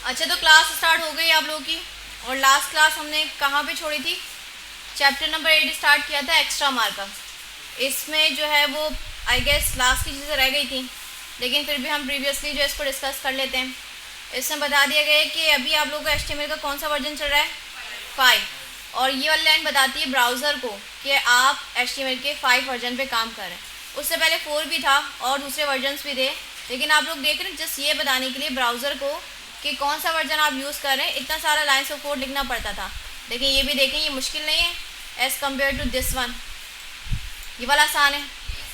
अच्छा, तो class start हो गई आप लोगों की। और लास्ट क्लास हमने कहाँ पे छोड़ी थी? चैप्टर नंबर 8 स्टार्ट किया था, एक्स्ट्रा मार्कअप। इसमें जो है वो आई गेस लास्ट की चीज़ें रह गई थी, लेकिन फिर भी हम प्रीवियसली जो इसको डिस्कस कर लेते हैं। इसमें बता दिया गया है कि अभी आप लोगों को HTML का कौन सा वर्जन चल रहा है? 5। और ये वाली लाइन बताती है ब्राउज़र को कि आप HTML के 5 वर्जन पे काम कर रहे हैं। उससे पहले 4 भी था और दूसरे वर्जन्स भी थे, लेकिन आप लोग देख रहे हैं जस्ट ये बताने के लिए ब्राउज़र को कि कौन सा वर्जन आप यूज़ कर रहे हैं। इतना सारा लाइन्स ऑफ कोड लिखना पड़ता था, लेकिन ये भी देखें ये मुश्किल नहीं है as compare to this one. ये वाला आसान है,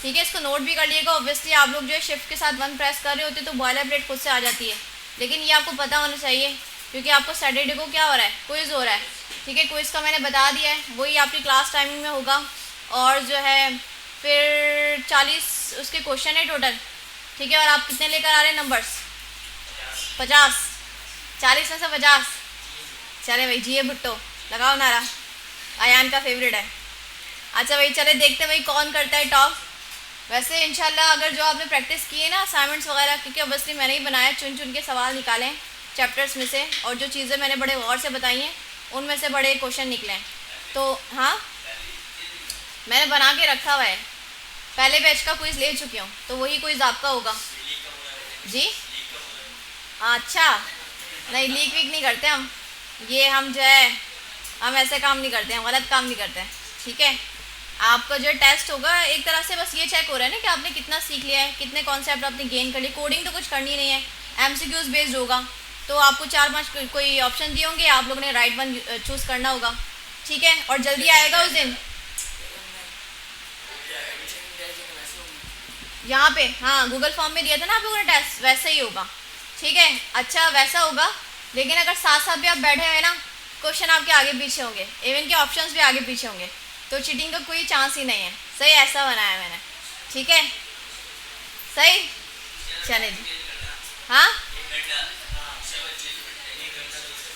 ठीक है। इसको नोट भी कर लिएगा। ऑब्वियसली आप लोग जो है शिफ्ट के साथ 1 प्रेस कर रहे होते तो बॉयलर प्लेट खुद से आ जाती है, लेकिन ये आपको पता होना चाहिए क्योंकि आपको सैटरडे को क्या हो रहा है? क्विज़ हो रहा है, ठीक है। क्विज़ का मैंने बता दिया है, वही आपकी क्लास टाइमिंग में होगा। और जो है फिर 40 उसके क्वेश्चन है टोटल, ठीक है। और आप कितने लेकर आ रहे हैं नंबर्स? 50। 40 में से 50। चले भाई, जिए भुट्टो, लगाओ नारा, अयान का फेवरेट है। अच्छा भाई, चले देखते भाई कौन करता है टॉप। वैसे इंशाल्लाह अगर जो आपने प्रैक्टिस की है ना असाइनमेंट्स वगैरह, क्योंकि ऑब्वियसली मैंने ही बनाया, चुन चुन के सवाल निकाले हैं चैप्टर्स में से, और जो चीज़ें मैंने बड़े गौर से बताई हैं उनमें से बड़े क्वेश्चन निकले हैं। तो हाँ, मैंने बना के रखा हुआ है, पहले बैच का क्विज़ ले चुकी हूँ, तो वही क्विज़ आपका होगा जी। अच्छा, नहीं लीक वीक नहीं करते हम, ये हम जो है हम ऐसे काम नहीं करते हैं, गलत काम नहीं करते हैं, ठीक है। आपका जो टेस्ट होगा एक तरह से बस ये चेक हो रहा है ना कि आपने कितना सीख लिया है, कितने कॉन्सेप्ट आपने गेन कर लिए। कोडिंग तो कुछ करनी नहीं है, MCQs बेस्ड होगा। तो आपको 4-5 कोई ऑप्शन दिए होंगे, आप लोगों ने राइट वन चूज़ करना होगा, ठीक है। और जल्दी आएगा उस दिन यहाँ पे, हाँ गूगल फॉर्म में दिया था ना आप लोगों ने टेस्ट, वैसे ही होगा, ठीक है। अच्छा वैसा होगा, लेकिन अगर साथ साथ भी आप बैठे हुए ना, क्वेश्चन आपके आगे पीछे होंगे, इवन के ऑप्शंस भी आगे पीछे होंगे, तो चीटिंग का कोई चांस ही नहीं है। सही, ऐसा बनाया मैंने, ठीक है। सही, चले जी। हाँ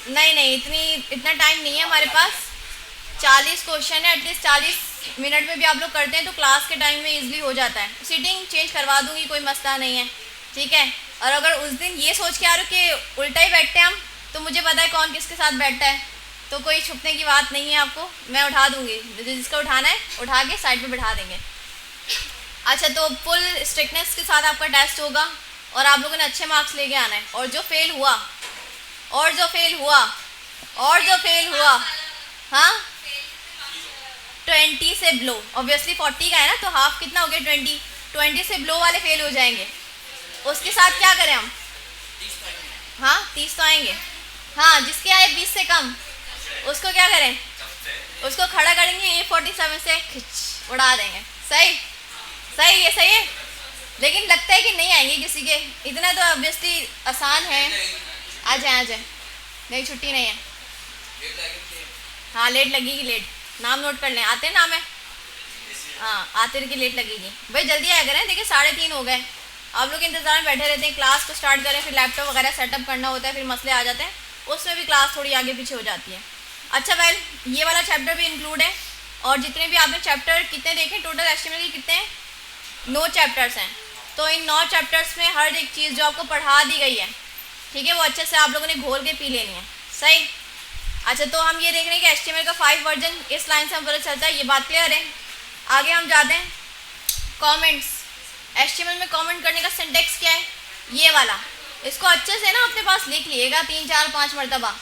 नहीं नहीं, इतना टाइम नहीं है हमारे पास। 40 क्वेश्चन है, एटलीस्ट 40 मिनट में भी आप लोग करते हैं तो क्लास के टाइम में इजीली हो जाता है। सीटिंग चेंज करवा दूंगी, कोई मसला नहीं है, ठीक है। और अगर उस दिन ये सोच के आ रहे हो कि उल्टा ही बैठते हैं हम, तो मुझे पता है कौन किसके साथ बैठता है, तो कोई छुपने की बात नहीं है आपको, मैं उठा दूंगी, जिसका उठाना है उठा के साइड पे बैठा देंगे। अच्छा, तो फुल स्ट्रिक्टनेस के साथ आपका टेस्ट होगा और आप लोगों ने अच्छे मार्क्स लेके आना है। और जो फेल हुआ और जो फेल हुआ और जो फेल हुआ, हाँ 20 से ब्लो, ऑब्वियसली 40 का है ना, तो हाफ कितना हो गया? 20 से ब्लो वाले फेल हो जाएंगे। उसके साथ क्या करें हम? हाँ 30 तो आएंगे। हाँ, जिसके आए 20 से कम उसको क्या करें? उसको खड़ा करेंगे, A47 से खिंच उड़ा देंगे। सही, सही है, सही है। लेकिन लगता है कि नहीं आएंगे किसी के, इतना तो ऑब्वियसली आसान है। आ जाए, आ जाए, नहीं छुट्टी नहीं है। हाँ लेट लगेगी, लेट नाम नोट कर लें, आते नाम है, हाँ आते की लेट लगेगी भाई, जल्दी आया करें। देखिए 3:30 हो गए, आप लोग इंतजार में बैठे रहते हैं, क्लास को स्टार्ट करें, फिर लैपटॉप वगैरह सेटअप करना होता है, फिर मसले आ जाते हैं, उसमें भी क्लास थोड़ी आगे पीछे हो जाती है। अच्छा वेल, ये वाला चैप्टर भी इंक्लूड है, और जितने भी आपने चैप्टर कितने देखे टोटल HTML के कितने हैं? 9 चैप्टर्स हैं। तो इन 9 चैप्टर्स में हर एक चीज़ जो आपको पढ़ा दी गई है, ठीक है, वो अच्छे से आप लोगों ने घोल के पी लेनी है। सही। अच्छा, तो हम ये देख रहे हैं कि HTML का 5 वर्जन, इस लाइन से हम पता चलता है, ये बात क्लियर है। आगे हम जाते हैं कमेंट्स। HTML में कमेंट करने का सिंटेक्स क्या है? ये वाला, इसको अच्छे से ना अपने पास लिख लिएगा 3, 4, 5 मरतबा,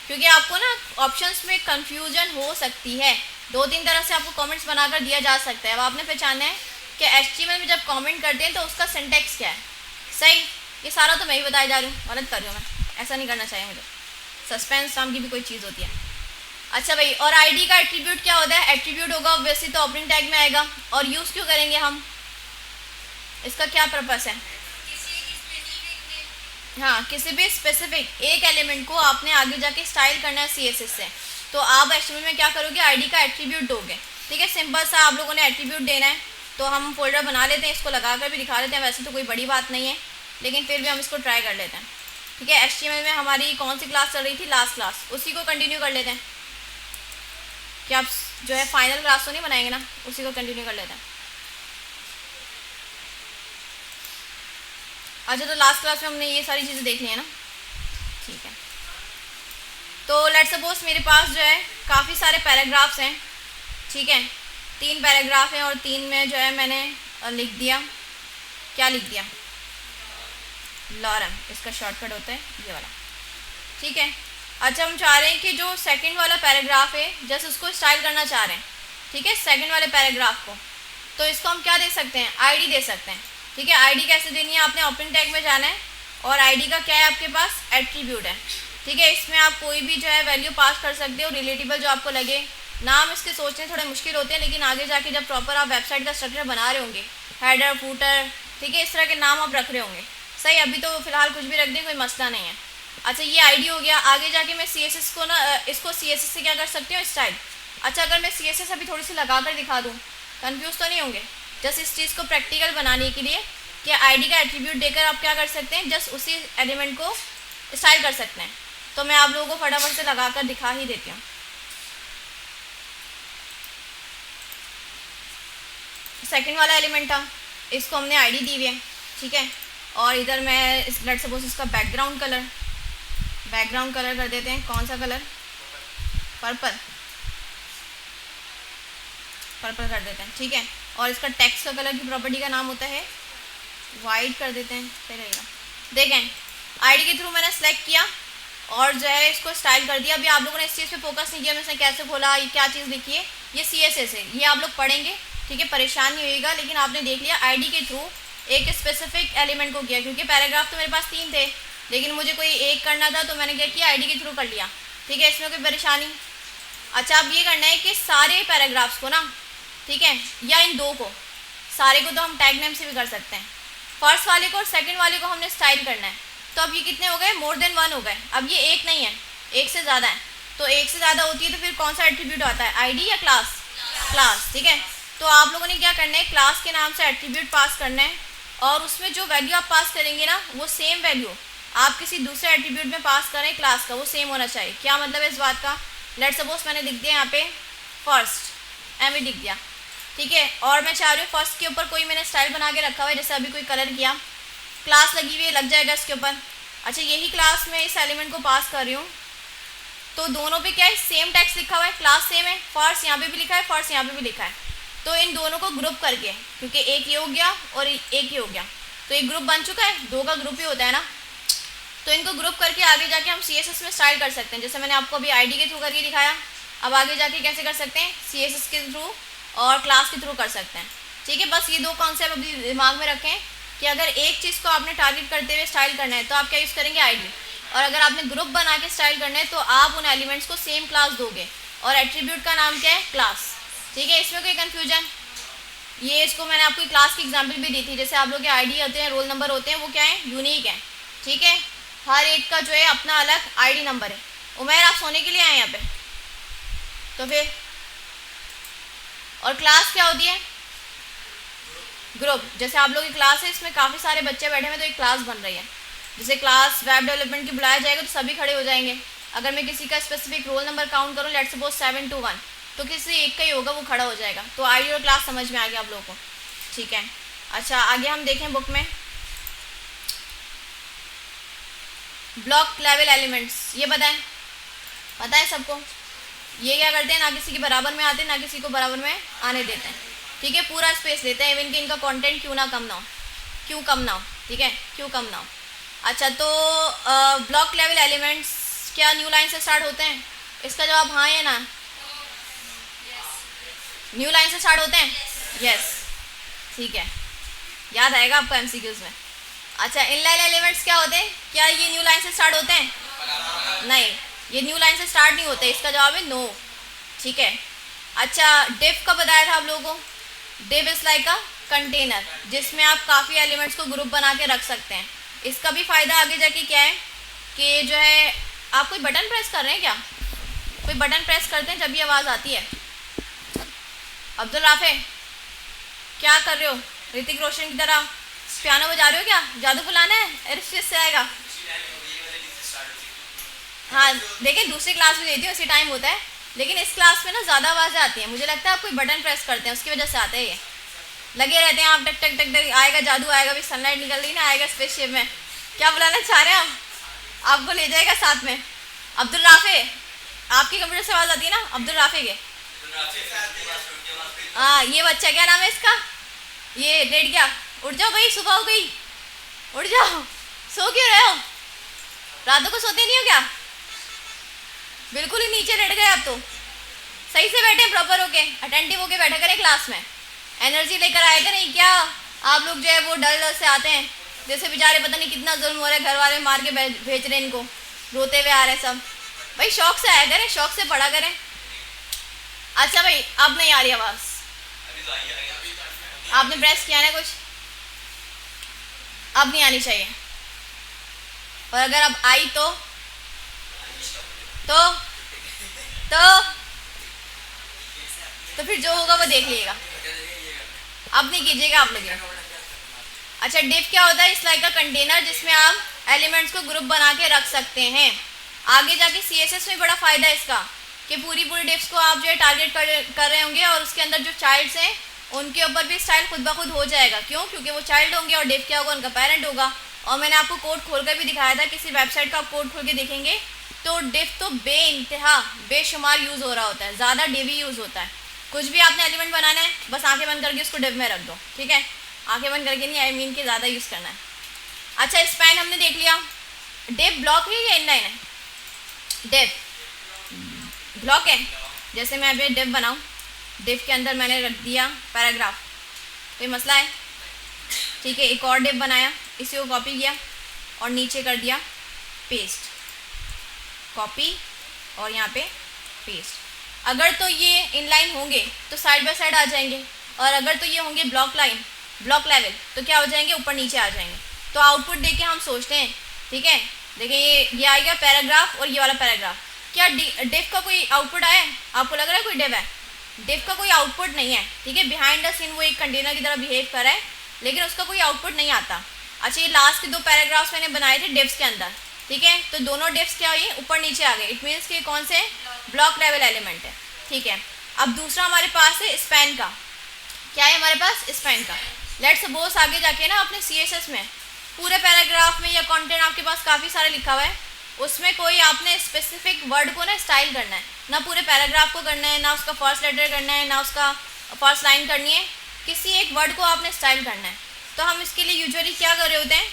क्योंकि आपको ना ऑप्शंस में कंफ्यूजन हो सकती है। 2-3 तरह से आपको कमेंट्स बनाकर दिया जा सकता है। अब आपने पहचाना है कि HTML में जब कमेंट करते हैं तो उसका सिंटेक्स क्या है। सही, ये सारा तो मैं ही बताया जा रही हूँ, गलत कर रही हूँ मैं, ऐसा नहीं करना चाहिए मुझे। सस्पेंस नाम की भी कोई चीज़ होती है। अच्छा भाई, और आईडी का एट्रीब्यूट क्या होता है? एट्रीब्यूट होगा ऑब्वियसली तो ऑपरेटिंग टैग में आएगा। और यूज़ क्यों करेंगे हम, इसका क्या पर्पस है? हाँ, किसी भी स्पेसिफिक एक एलिमेंट को आपने आगे जाके स्टाइल करना है CSS से, तो आप HTML में क्या करोगे? आईडी का एट्रीब्यूट दोगे, ठीक है। सिंपल सा आप लोगों ने एट्रीब्यूट देना है, तो हम फोल्डर बना लेते हैं, इसको लगा कर भी दिखा लेते हैं। वैसे तो कोई बड़ी बात नहीं है, लेकिन फिर भी हम इसको ट्राई कर लेते हैं, ठीक है। HTML में हमारी कौन सी क्लास चल रही थी? लास्ट क्लास, उसी को कंटिन्यू कर लेते हैं। क्या आप जो है फाइनल क्लास तो नहीं बनाएंगे ना, उसी को कंटिन्यू कर लेते हैं। अच्छा, तो लास्ट क्लास में हमने ये सारी चीज़ें देख ली है ना, ठीक है। तो लेट्स सपोज मेरे पास जो है काफ़ी सारे पैराग्राफ्स हैं, ठीक है, 3 पैराग्राफ हैं और 3 में जो है मैंने लिख दिया, क्या लिख दिया, लॉरम, इसका शॉर्टकट होता है ये वाला, ठीक है। अच्छा, हम चाह रहे हैं कि जो सेकंड वाला पैराग्राफ है जस्ट उसको स्टाइल करना चाह रहे हैं, ठीक है, सेकंड वाले पैराग्राफ को, तो इसको हम क्या दे सकते हैं, आईडी दे सकते हैं, ठीक है। आईडी कैसे देनी है, आपने ओपन टैग में जाना है और आईडी का क्या है आपके पास, एट्रीब्यूट है, ठीक है। इसमें आप कोई भी जो है वैल्यू पास कर सकते हो, रिलेटेबल जो आपको लगे। नाम इसके सोचने थोड़े मुश्किल होते हैं, लेकिन आगे जाके जब प्रॉपर आप वेबसाइट का स्ट्रक्चर बना रहे होंगे, हेडर फूटर, ठीक है, इस तरह के नाम आप रख रहे होंगे, सही। अभी तो फिलहाल कुछ भी रख दें, कोई मसला नहीं है। अच्छा, ये आईडी हो गया। आगे जाके मैं CSS को ना, इसको CSS से क्या कर सकती हूँ, स्टाइल। अच्छा, अगर मैं CSS अभी थोड़ी सी लगा कर दिखा दूँ, कंफ्यूज तो नहीं होंगे। जस्ट इस चीज़ को प्रैक्टिकल बनाने के लिए कि आईडी का एट्रीब्यूट देकर आप क्या कर सकते हैं, जस्ट उसी एलिमेंट को स्टाइल कर सकते हैं। तो मैं आप लोगों को फटाफट से लगा कर दिखा ही देती हूँ। सेकंड वाला एलिमेंट था, इसको हमने आईडी दी हुई है, ठीक है। और इधर मैं लेट्स सपोज इसका बैकग्राउंड कलर कर देते हैं। कौन सा कलर, पर्पल कर देते हैं, ठीक है। और इसका टेक्स्ट का कलर की प्रॉपर्टी का नाम होता है वाइट, कर देते हैं, सही रहेगा। देखें, आईडी के थ्रू मैंने सेलेक्ट किया और जो है इसको स्टाइल कर दिया। अभी आप लोगों ने इस चीज़ पे फोकस नहीं किया, मैं इसने कैसे खोला, ये क्या चीज़ लिखी है, ये CSS है, ये आप लोग पढ़ेंगे, ठीक है, परेशान नहीं होइएगा। लेकिन आपने देख लिया आईडी के थ्रू एक स्पेसिफिक एलिमेंट को किया, क्योंकि पैराग्राफ तो मेरे पास 3 थे, लेकिन मुझे कोई एक करना था, तो मैंने क्या किया, आईडी के थ्रू कर लिया, ठीक है, इसमें कोई परेशानी। अच्छा, अब ये करना है कि सारे पैराग्राफ्स को ना, ठीक है, या इन 2 को, सारे को तो हम टैग नेम से भी कर सकते हैं। फर्स्ट वाले को और सेकंड वाले को हमने स्टाइल करना है। तो अब ये कितने हो गए, मोर देन 1 हो गए। अब ये एक नहीं है, एक से ज़्यादा है। तो एक से ज़्यादा होती है तो फिर कौन सा एट्रीब्यूट आता है, आईडी या क्लास, ठीक है। तो आप लोगों ने क्या करना है, क्लास के नाम से एट्रीब्यूट पास करना है और उसमें जो वैल्यू आप पास करेंगे ना, वो सेम वैल्यू आप किसी दूसरे एट्रीब्यूट में पास करें क्लास का, वो सेम होना चाहिए। क्या मतलब है इस बात का, लेट्स सपोज मैंने लिख दिया यहाँ पे फर्स्ट, एम लिख दिया, ठीक है। और मैं चाह रही हूँ फर्स्ट के ऊपर कोई मैंने स्टाइल बना के रखा हुआ है, जैसे अभी कोई कलर किया, क्लास लगी हुई है, लग जाएगा इसके ऊपर। अच्छा, यही क्लास में इस एलिमेंट को पास कर रही हूँ, तो दोनों पे क्या है, सेम टेक्स्ट लिखा हुआ है, क्लास सेम है, फर्स्ट यहाँ पे भी लिखा है, फर्स्ट यहाँ पे भी लिखा है। तो इन दोनों को ग्रुप करके, क्योंकि एक ये हो गया और एक ये हो गया, तो एक ग्रुप बन चुका है, 2 का ग्रुप ही होता है ना। तो इनको ग्रुप करके आगे जाके हम CSS में स्टाइल कर सकते हैं, जैसे मैंने आपको अभी आईडी के थ्रू करके दिखाया। अब आगे जाके कैसे कर सकते हैं, CSS के थ्रू और क्लास के थ्रू कर सकते हैं, ठीक है। बस ये 2 कॉन्सेप्ट अभी दिमाग में रखें कि अगर एक चीज़ को आपने टारगेट करते हुए स्टाइल करना है तो आप क्या यूज़ करेंगे, आईडी। और अगर आपने ग्रुप बना के स्टाइल करना है तो आप उन एलिमेंट्स को सेम क्लास दोगे और एट्रीब्यूट का नाम क्या है, क्लास, ठीक है। इसमें कोई कन्फ्यूजन, ये इसको मैंने आपको क्लास की एग्जांपल भी दी थी। जैसे आप लोग के आईडी होते हैं, रोल नंबर होते हैं, वो क्या है, यूनिक है, ठीक है। हर एक का जो है अपना अलग आईडी नंबर है। उमेर, आप सोने के लिए आए यहाँ पे, तो फिर और क्लास क्या होती है, ग्रुप। जैसे आप लोग की क्लास है, इसमें काफ़ी सारे बच्चे बैठे हैं तो एक क्लास बन रही है। जैसे क्लास वेब डेवलपमेंट की बुलाया जाएगा तो सभी खड़े हो जाएंगे। अगर मैं किसी का स्पेसिफिक रोल नंबर काउंट करूँ, लेट्स सपोज 721, तो किसी एक का ही होगा, वो खड़ा हो जाएगा। तो आईडी और क्लास समझ में आ गया आप लोगों को, ठीक है। अच्छा, आगे हम देखें बुक में ब्लॉक लेवल एलिमेंट्स, ये पता है सबको। ये क्या करते हैं, ना किसी के बराबर में आते हैं, ना किसी को बराबर में आने देते हैं, ठीक है। पूरा स्पेस लेते हैं, इवन कि इनका कंटेंट क्यों कम ना हो, ठीक है, क्यों कम ना हो। अच्छा, तो ब्लॉक लेवल एलिमेंट्स क्या न्यू लाइन से स्टार्ट होते हैं, इसका जवाब हाँ है ना, न्यू लाइन से स्टार्ट होते हैं, यस, ठीक है, याद आएगा आपको MCQs में। अच्छा, इनलाइन एलिमेंट्स क्या होते हैं, क्या ये न्यू लाइन से स्टार्ट होते हैं, नहीं, ये न्यू लाइन से स्टार्ट नहीं होते, इसका जवाब है नो, ठीक है। अच्छा, डिव का बताया था आप लोगों को, div is like a container, जिसमें आप काफ़ी एलिमेंट्स को ग्रुप बना के रख सकते हैं। इसका भी फ़ायदा आगे जाके क्या है कि जो है, आप कोई बटन प्रेस कर रहे हैं क्या, कोई बटन प्रेस करते हैं जब भी आवाज़ आती है। अब्दुल राफे, क्या कर रहे हो, ऋतिक रोशन की तरह पियानो बजा रहे हो क्या, जादू बुलाना है, एयर से आएगा। हाँ, देखिए दूसरी क्लास में देती हूँ, उसी टाइम होता है, लेकिन इस क्लास में ना ज़्यादा आवाज़ें आती हैं। मुझे लगता है आप कोई बटन प्रेस करते हैं, उसकी वजह से आते हैं, ये लगे रहते हैं आप, टक टक टक टक, आएगा जादू आएगा, भी सनलाइट निकल रही ना, आएगा स्पेसशिप में। क्या बुलाना चाह रहे हैं हम, आपको ले जाएगा साथ में। अब्दुल राफे, आपकी कंप्यूटर से आवाज़ आती है ना? अब्दुल राफे के। हाँ, ये बच्चा क्या नाम है इसका? ये लेट गया। उठ जाओ भाई, सुबह हो गई, उठ जाओ। सो क्यों रहे हो? रातों को सोते नहीं हो क्या? बिल्कुल ही नीचे लेट गए आप तो। सही से बैठे, प्रॉपर होके अटेंटिव होके बैठा करें क्लास में, एनर्जी लेकर आया करें। क्या आप लोग जो है वो डल डल से आते हैं, जैसे बेचारे पता नहीं कितना जुल्म हो रहा है, घर वाले मार के भेज रहे हैं इनको, रोते हुए आ रहे हैं सब। भाई शौक से आया करें, शौक से पढ़ा करें। अच्छा भाई, अब नहीं आ रही आवाज़? आपने प्रेस किया ना कुछ, अब नहीं आनी चाहिए। और अगर अब आई तो तो तो, तो फिर जो होगा वो देख लीजिएगा, अब नहीं कीजिएगा आप लोग। अच्छा, डिव क्या होता है? इस लाइक का कंटेनर जिसमें आप एलिमेंट्स को ग्रुप बना के रख सकते हैं। आगे जाके सीएसएस में बड़ा फ़ायदा है इसका कि पूरी डिव्स को आप जो है टारगेट कर रहे होंगे और उसके अंदर जो चाइल्ड्स हैं उनके ऊपर भी स्टाइल खुद ब खुद हो जाएगा। क्यों? क्योंकि वो चाइल्ड होंगे और डिव क्या होगा? उनका पेरेंट होगा। और मैंने आपको कोड खोल कर भी दिखाया था, किसी वेबसाइट का आप कोड खोल के देखेंगे तो डिव तो बेइंतहा बेशुमार यूज़ हो रहा होता है, ज़्यादा डिव ही यूज़ होता है। कुछ भी आपने एलिमेंट बनाना है, बस आंखें बंद करके उसको डिव में रख दो, ठीक है? आंखें बंद करके नहीं, आई मीन के ज़्यादा यूज़ करना है। अच्छा, स्पैन हमने देख लिया। डिव ब्लॉक है या इनलाइन है? डिव ब्लॉक है। जैसे मैं अभी डिव बनाऊँ, डिव के अंदर मैंने रख दिया पैराग्राफ, कोई मसला है? ठीक है, एक और डिव बनाया, इसी को कॉपी किया और नीचे कर दिया पेस्ट, कॉपी और यहाँ पे पेस्ट। अगर तो ये इनलाइन होंगे तो साइड बाय साइड आ जाएंगे, और अगर तो ये होंगे ब्लॉक लाइन, ब्लॉक लेवल, तो क्या हो जाएंगे? ऊपर नीचे आ जाएंगे। तो आउटपुट देख के हम सोचते हैं, ठीक है? देखिए ये आ गया पैराग्राफ और ये वाला पैराग्राफ। क्या डिव का कोई आउटपुट आया है? आपको लग रहा है कोई डिव है? डिव का कोई आउटपुट नहीं है, ठीक है? बिहाइंड द सीन वो एक कंटेनर की तरह बिहेव कर रहा है, लेकिन उसका कोई आउटपुट नहीं आता। अच्छा, ये लास्ट के 2 पैराग्राफ्स मैंने बनाए थे डिव्स के अंदर, ठीक है? तो दोनों डिव्स क्या हुई? ऊपर नीचे आ गए। इट मीन्स कि कौन से? ब्लॉक लेवल एलिमेंट है, ठीक है? अब दूसरा हमारे पास है स्पैन का। क्या है हमारे पास? स्पैन का। लेट्स सपोज आगे जाके ना अपने सीएसएस में पूरे पैराग्राफ में या कंटेंट आपके पास काफ़ी सारे लिखा हुआ है, उसमें कोई आपने स्पेसिफिक वर्ड को ना स्टाइल करना है, ना पूरे पैराग्राफ को करना है, ना उसका फर्स्ट लेटर करना है, ना उसका फर्स्ट लाइन करनी है, किसी एक वर्ड को आपने स्टाइल करना है। तो हम इसके लिए यूजुअली क्या कर रहे होते हैं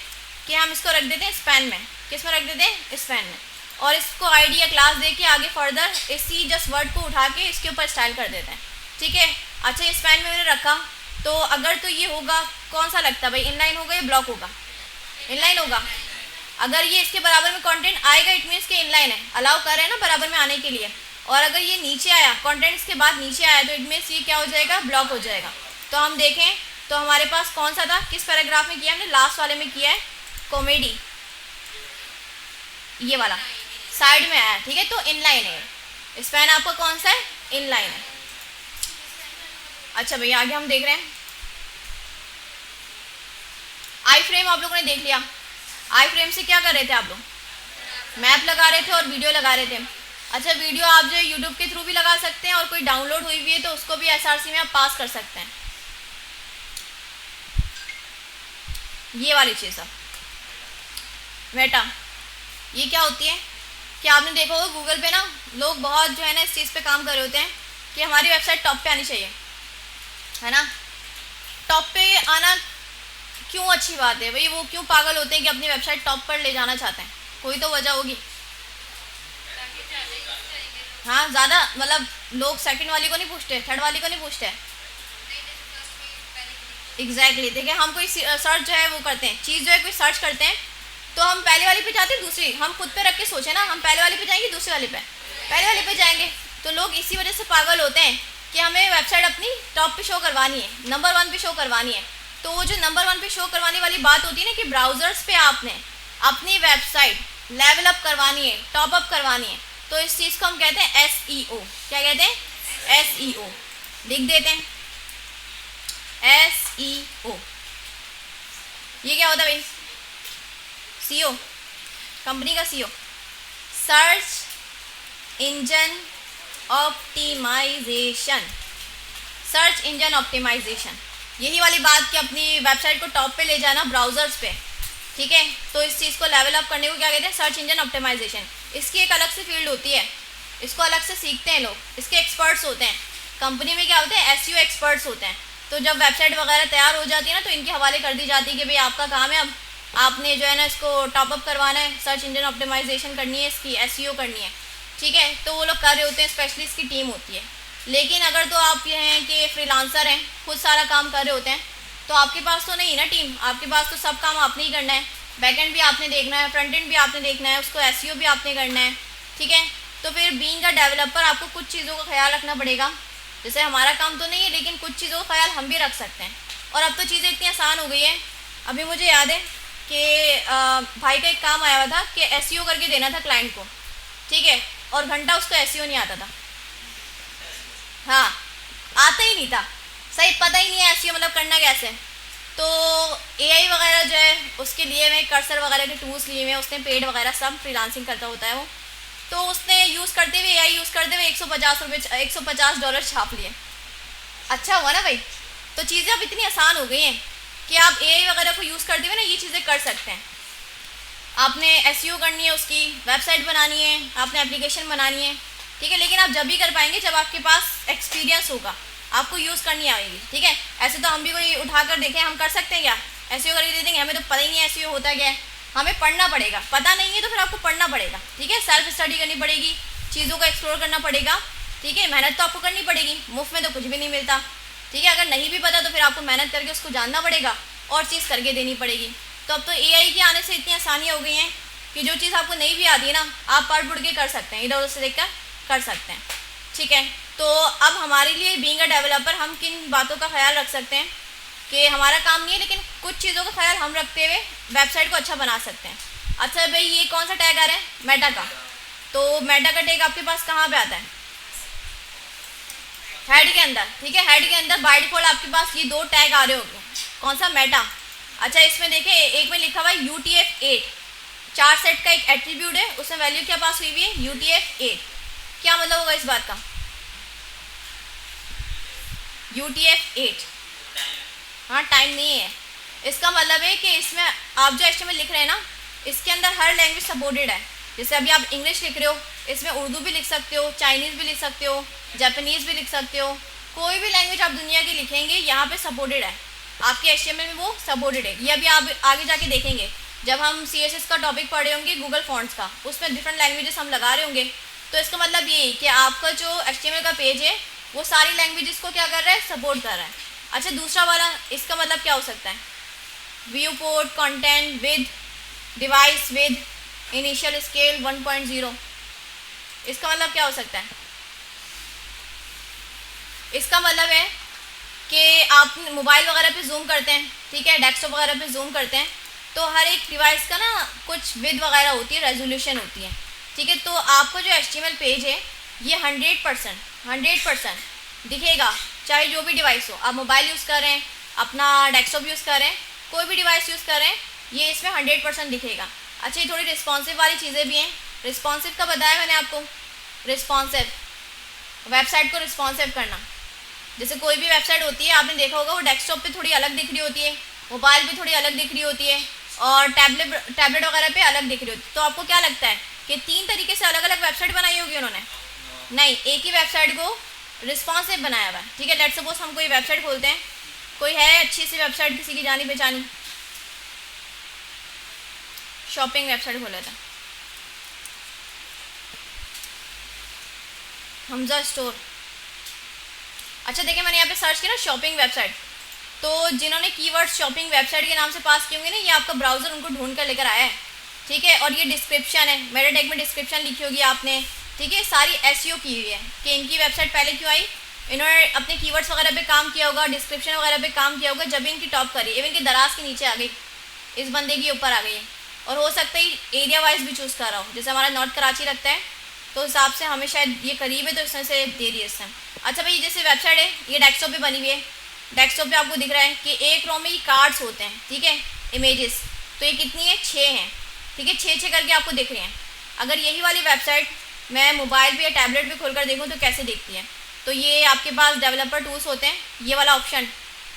कि हम इसको रख देते हैं स्पैन में। किस में रख देते हैं? स्पैन में। और इसको आईडी या क्लास दे के आगे फर्दर इसी जस्ट वर्ड को उठा के इसके ऊपर स्टाइल कर देते हैं, ठीक है? अच्छा, ये स्पैन में मैंने रखा, तो अगर तो ये होगा, कौन सा लगता है भाई? इनलाइन होगा या ब्लॉक होगा? इनलाइन होगा। अगर ये इसके बराबर में कंटेंट आएगा, इट मीन्स कि इनलाइन है, अलाउ कर रहे हैं ना बराबर में आने के लिए। और अगर ये नीचे आया, कंटेंट इसके बाद नीचे आया, तो इट मीन्स ये क्या हो जाएगा? ब्लॉक हो जाएगा। तो हम देखें तो हमारे पास कौन सा था? किस पैराग्राफ में किया हमने? लास्ट वाले में किया है, कॉमेडी, ये वाला साइड में आया, ठीक है? तो इनलाइन है। स्पैन आपका कौन सा है? इनलाइन है। अच्छा भैया, आगे हम देख रहे हैं आई फ्रेम। आप लोगों ने देख लिया। आई फ्रेम से क्या कर रहे थे आप लोग? मैप लगा रहे थे और वीडियो लगा रहे थे। अच्छा, वीडियो आप जो है यूट्यूब के थ्रू भी लगा सकते हैं, और कोई डाउनलोड हुई हुई है तो उसको भी एसआरसी में आप पास कर सकते हैं। ये वाली चीज़ है मेटा, ये क्या होती है कि आपने देखा होगा गूगल पे ना लोग बहुत जो है ना इस चीज़ पे काम कर रहे होते हैं कि हमारी वेबसाइट टॉप पे आनी चाहिए, है ना? टॉप पे आना क्यों अच्छी बात है भाई? वो क्यों पागल होते हैं कि अपनी वेबसाइट टॉप पर ले जाना चाहते हैं? कोई तो वजह होगी। हाँ, ज़्यादा मतलब लोग सेकंड वाली को नहीं पूछते, थर्ड वाली को नहीं पूछते। एग्जैक्टली, देखिए हम कोई सर्च जो है वो करते हैं, चीज़ जो है कोई सर्च करते हैं, तो हम पहले वाली पे जाते हैं, दूसरी हम खुद पे रख के सोचे ना, हम पहले वाली पे जाएंगे, दूसरी वाली पे, पहले वाली पे जाएंगे। तो लोग इसी वजह से पागल होते हैं कि हमें वेबसाइट अपनी टॉप पे शो करवानी है, नंबर 1 पे शो करवानी है। तो वो जो नंबर 1 पे शो करवाने वाली बात होती है ना कि ब्राउज़र्स पे आपने अपनी वेबसाइट लेवल अप करवानी है, टॉप अप करवानी है, तो इस चीज़ को हम कहते हैं SEO। क्या कहते हैं? SEO। लिख देते हैं SEO। ये क्या होता है भाई? CO, कंपनी का CO, search engine optimisation. Search engine optimisation, यही वाली बात कि अपनी वेबसाइट को टॉप पे ले जाना ब्राउज़र्स पे, ठीक है। तो इस चीज़ को लेवल अप करने को क्या कहते हैं, सर्च इंजन ऑप्टिमाइजेशन। इसकी एक अलग से फील्ड होती है, इसको अलग से सीखते हैं लोग, इसके एक्सपर्ट्स होते हैं। कंपनी में क्या होते हैं, एसईओ एक्सपर्ट्स होते हैं। तो जब वेबसाइट वगैरह तैयार हो जाती है ना, तो इनके हवाले कर दी जाती है कि भाई आपका काम है, अब आपने जो है ना इसको टॉपअप करवाना है, सर्च इंजन ऑप्टिमाइजेशन करनी है, इसकी एसईओ करनी है। ठीक है, तो वो लोग कर रहे होते हैं, स्पेशलिस्ट की टीम होती है। लेकिन अगर तो आप ये हैं कि फ्रीलांसर हैं, खुद सारा काम कर रहे होते हैं, तो आपके पास तो नहीं ना टीम, आपके पास तो सब काम आपने ही करना है। बैकएंड भी आपने देखना है, फ्रंट एंड भी आपने देखना है, उसको एसईओ भी आपने करना है। ठीक है, तो फिर बीइंग अ डेवलपर आपको कुछ चीज़ों का ख्याल रखना पड़ेगा। जैसे हमारा काम तो नहीं है, लेकिन कुछ चीज़ों का ख्याल हम भी रख सकते हैं। और अब तो चीज़ें इतनी आसान हो गई है। अभी मुझे याद है कि भाई का एक काम आया हुआ था कि एसईओ करके देना था क्लाइंट को, ठीक है, और घंटा उसको एसईओ नहीं आता था। हाँ, आता ही नहीं था, सही पता ही नहीं है एसईओ मतलब करना कैसे। तो एआई वगैरह जो है उसके लिए मैं कर्सर वगैरह के टूल्स लिए हुए हैं, उसने पेड वगैरह सब फ्रीलांसिंग करता होता है वो, तो उसने यूज़ करते हुए एआई यूज़ करते हुए $150 छाप लिए। अच्छा हुआ ना भाई। तो चीज़ें अब इतनी आसान हो गई हैं कि आप एआई वगैरह को यूज़ करते हुए ना ये चीज़ें कर सकते हैं। आपने एसईओ करनी है, उसकी वेबसाइट बनानी है, आपने एप्लीकेशन बनानी है, ठीक है, लेकिन आप जब भी कर पाएंगे जब आपके पास एक्सपीरियंस होगा, आपको यूज़ करनी आएगी। ठीक है, ऐसे तो हम भी कोई उठा कर देखें, हम कर सकते हैं क्या, एसईओ करके दे देंगे, हमें तो पता ही नहीं है एसईओ होता क्या है। हमें पढ़ना पड़ेगा, पता नहीं है तो फिर आपको पढ़ना पड़ेगा। ठीक है, सेल्फ स्टडी करनी पड़ेगी, चीज़ों को एक्सप्लोर करना पड़ेगा। ठीक है, मेहनत तो आपको करनी पड़ेगी, मुफ्त में तो कुछ भी नहीं मिलता। ठीक है, अगर नहीं भी पता तो फिर आपको मेहनत करके उसको जानना पड़ेगा और चीज़ करके देनी पड़ेगी। तो अब तो एआई के आने से इतनी आसानियाँ हो गई हैं कि जो चीज़ आपको नहीं भी आती है ना, आप पढ़ पढ़ के कर सकते हैं, इधर उधर से देखकर कर सकते हैं। ठीक है, तो अब हमारे लिए बीइंग अ डेवलपर हम किन बातों का ख्याल रख सकते हैं कि हमारा काम नहीं है, लेकिन कुछ चीज़ों का ख्याल हम रखते हुए वेबसाइट को अच्छा बना सकते हैं। अच्छा भाई, ये कौन सा टैग आ रहा है, मेटा का। तो मेटा का टैग आपके पास कहाँ पे आता है, हेड के अंदर। ठीक है, हेड के अंदर बाय डिफॉल्ट आपके पास ये 2 टैग आ रहे होंगे। कौन सा, मेटा। अच्छा, इसमें देखें एक में लिखा हुआ है UTF-8, 4 सेट का एक एट्रीब्यूट है, उसमें वैल्यू क्या पास हुई हुई है, UTF-8। क्या मतलब होगा इस बात का, UTF-8, हाँ टाइम नहीं है। इसका मतलब है कि इसमें आप जो HTML लिख रहे हैं ना, इसके अंदर हर लैंग्वेज सपोर्टेड है। जैसे अभी आप इंग्लिश लिख रहे हो, इसमें उर्दू भी लिख सकते हो, चाइनीज़ भी लिख सकते हो, जापानीज़ भी लिख सकते हो, कोई भी लैंग्वेज आप दुनिया की लिखेंगे यहाँ पे सपोर्टेड है, आपके HTML में वो सपोर्टेड है। ये अभी आप आगे जाके देखेंगे जब हम CSS का टॉपिक पढ़े होंगे, गूगल फॉन्ट्स का, उसमें डिफरेंट लैंग्वेजेस हम लगा रहे होंगे। तो इसका मतलब ये कि आपका जो HTML का पेज है वो सारी लैंग्वेजेस को क्या कर रहा है, सपोर्ट कर रहा है। अच्छा, दूसरा वाला इसका मतलब क्या हो सकता है, view port content with device with initial scale 1.0, इसका मतलब क्या हो सकता है, इसका मतलब है कि आप मोबाइल वगैरह पे जूम करते हैं, ठीक है, डेस्कटॉप वगैरह पे जूम करते हैं, तो हर एक डिवाइस का ना कुछ विद वगैरह होती है, रेजोल्यूशन होती है। ठीक है, तो आपको जो HTML पेज है ये 100% दिखेगा, चाहे जो भी डिवाइस हो, आप मोबाइल यूज़ कर रहे हैं, अपना डेस्कटॉप यूज़ कर रहे हैं, कोई भी डिवाइस यूज़ कर रहे हैं, ये इसमें 100% दिखेगा। अच्छा, ये थोड़ी रिस्पॉन्सिव वाली चीज़ें भी हैं। रिस्पॉन्सिव का बताया मैंने आपको, रिस्पॉन्सिव वेबसाइट को रिस्पॉन्सिव करना। जैसे कोई भी वेबसाइट होती है, आपने देखा होगा वो डेस्कटॉप पे थोड़ी अलग दिख रही होती है, मोबाइल पे थोड़ी अलग दिख रही होती है, और टैबलेट वगैरह पे अलग दिख रही होती है। तो आपको क्या लगता है कि 3 तरीके से अलग अलग वेबसाइट बनाई होगी उन्होंने, नहीं, एक ही वेबसाइट को रिस्पॉन्सिव बनाया हुआ है। ठीक है, लेट्स सपोज हम कोई वेबसाइट खोलते हैं, कोई है अच्छी सी वेबसाइट किसी की जानी पहचानी, शॉपिंग वेबसाइट खोला था, हमजा स्टोर। अच्छा देखिए, मैंने यहाँ पे सर्च किया ना शॉपिंग वेबसाइट, तो जिन्होंने कीवर्ड शॉपिंग वेबसाइट के नाम से पास किए होंगे ना, ये आपका ब्राउज़र उनको ढूंढ कर लेकर आया है। ठीक है, और ये डिस्क्रिप्शन है, मेटा टैग में डिस्क्रिप्शन लिखी होगी आपने। ठीक है, सारी एसईओ की हुई है कि इनकी वेबसाइट पहले क्यों आई, इन्होंने अपने कीवर्ड्स वगैरह पे काम किया होगा, डिस्क्रिप्शन वगैरह पे काम किया होगा, जब इनकी टॉप करी, इवन की दराज के नीचे आ गई, इस बंदे के ऊपर आ गई है। और हो सकता है एरिया वाइज भी चूज़ कर रहा हो, जैसे हमारा नॉर्थ कराची लगता है तो हिसाब से हमें शायद ये करीब है, तो इसमें से दे रही है इसमें। अच्छा भाई, जैसे वेबसाइट है ये डेस्कटॉप पे बनी हुई है, डेस्कटॉप पे आपको दिख रहा है कि एक रो में ये कार्ड्स होते हैं, ठीक है, इमेजेस, तो ये कितनी है, 6 हैं। ठीक है, 6 करके आपको दिख रहे हैं। अगर यही वाली वेबसाइट मैं मोबाइल पे या टैबलेट पे खोलकर देखूँ तो कैसे दिखती है, तो ये आपके पास डेवलपर टूल्स होते हैं, ये वाला ऑप्शन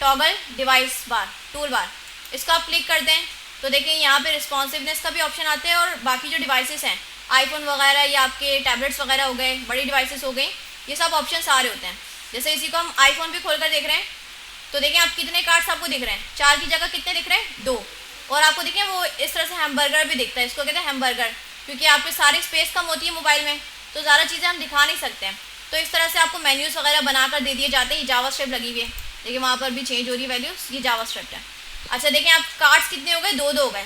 टॉगल डिवाइस बार टूल बार, इसको आप क्लिक करते हैं तो देखें यहाँ पे रिस्पॉन्सिवनेस का भी ऑप्शन आता है, और बाकी जो डिवाइसेस हैं आईफोन वगैरह या आपके टैबलेट्स वगैरह हो गए, बड़ी डिवाइसेस हो गई, ये सब ऑप्शन सारे होते हैं। जैसे इसी को हम आईफोन भी खोल कर देख रहे हैं, तो देखें आप कितने कार्ड्स आपको दिख रहे हैं, 4 की जगह कितने दिख रहे हैं, 2। और आपको देखें वो इस तरह से हैमबर्गर भी दिखता है, इसको कहते हैं हैमबर्गर, क्योंकि आपके सारी स्पेस कम होती है मोबाइल में, तो ज़्यादा चीज़ें हम दिखा नहीं सकते हैं। तो इस तरह से आपको मेन्यूज़ वगैरह बनाकर दे दिए जाते हैं। ये जावास्क्रिप्ट लगी हुई है, देखिए वहाँ पर भी चेंज हो रही है वैल्यूज़, ये जावास्क्रिप्ट है। अच्छा देखें आप कार्ड्स कितने हो गए, 2 हो गए,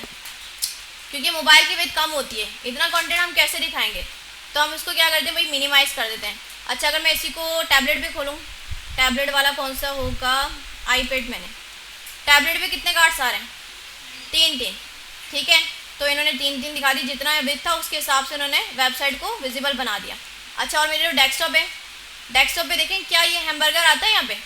क्योंकि मोबाइल की विड्थ कम होती है, इतना कंटेंट हम कैसे दिखाएंगे, तो हम इसको क्या करते हैं भाई, मिनिमाइज़ कर देते हैं। अच्छा अगर मैं इसी को टैबलेट भी खोलूँ, टैबलेट वाला कौन सा होगा, आईपैड, मैंने टैबलेट में कितने कार्ड्स आ रहे हैं, 3, ठीक है। तो इन्होंने 3 दिखा दी, जितना विड्थ था उसके हिसाब से उन्होंने वेबसाइट को विजिबल बना दिया। अच्छा और मेरे जो डेस्कटॉप है, डेस्कटॉप पे देखें क्या ये हैमबर्गर आता है, यहाँ पे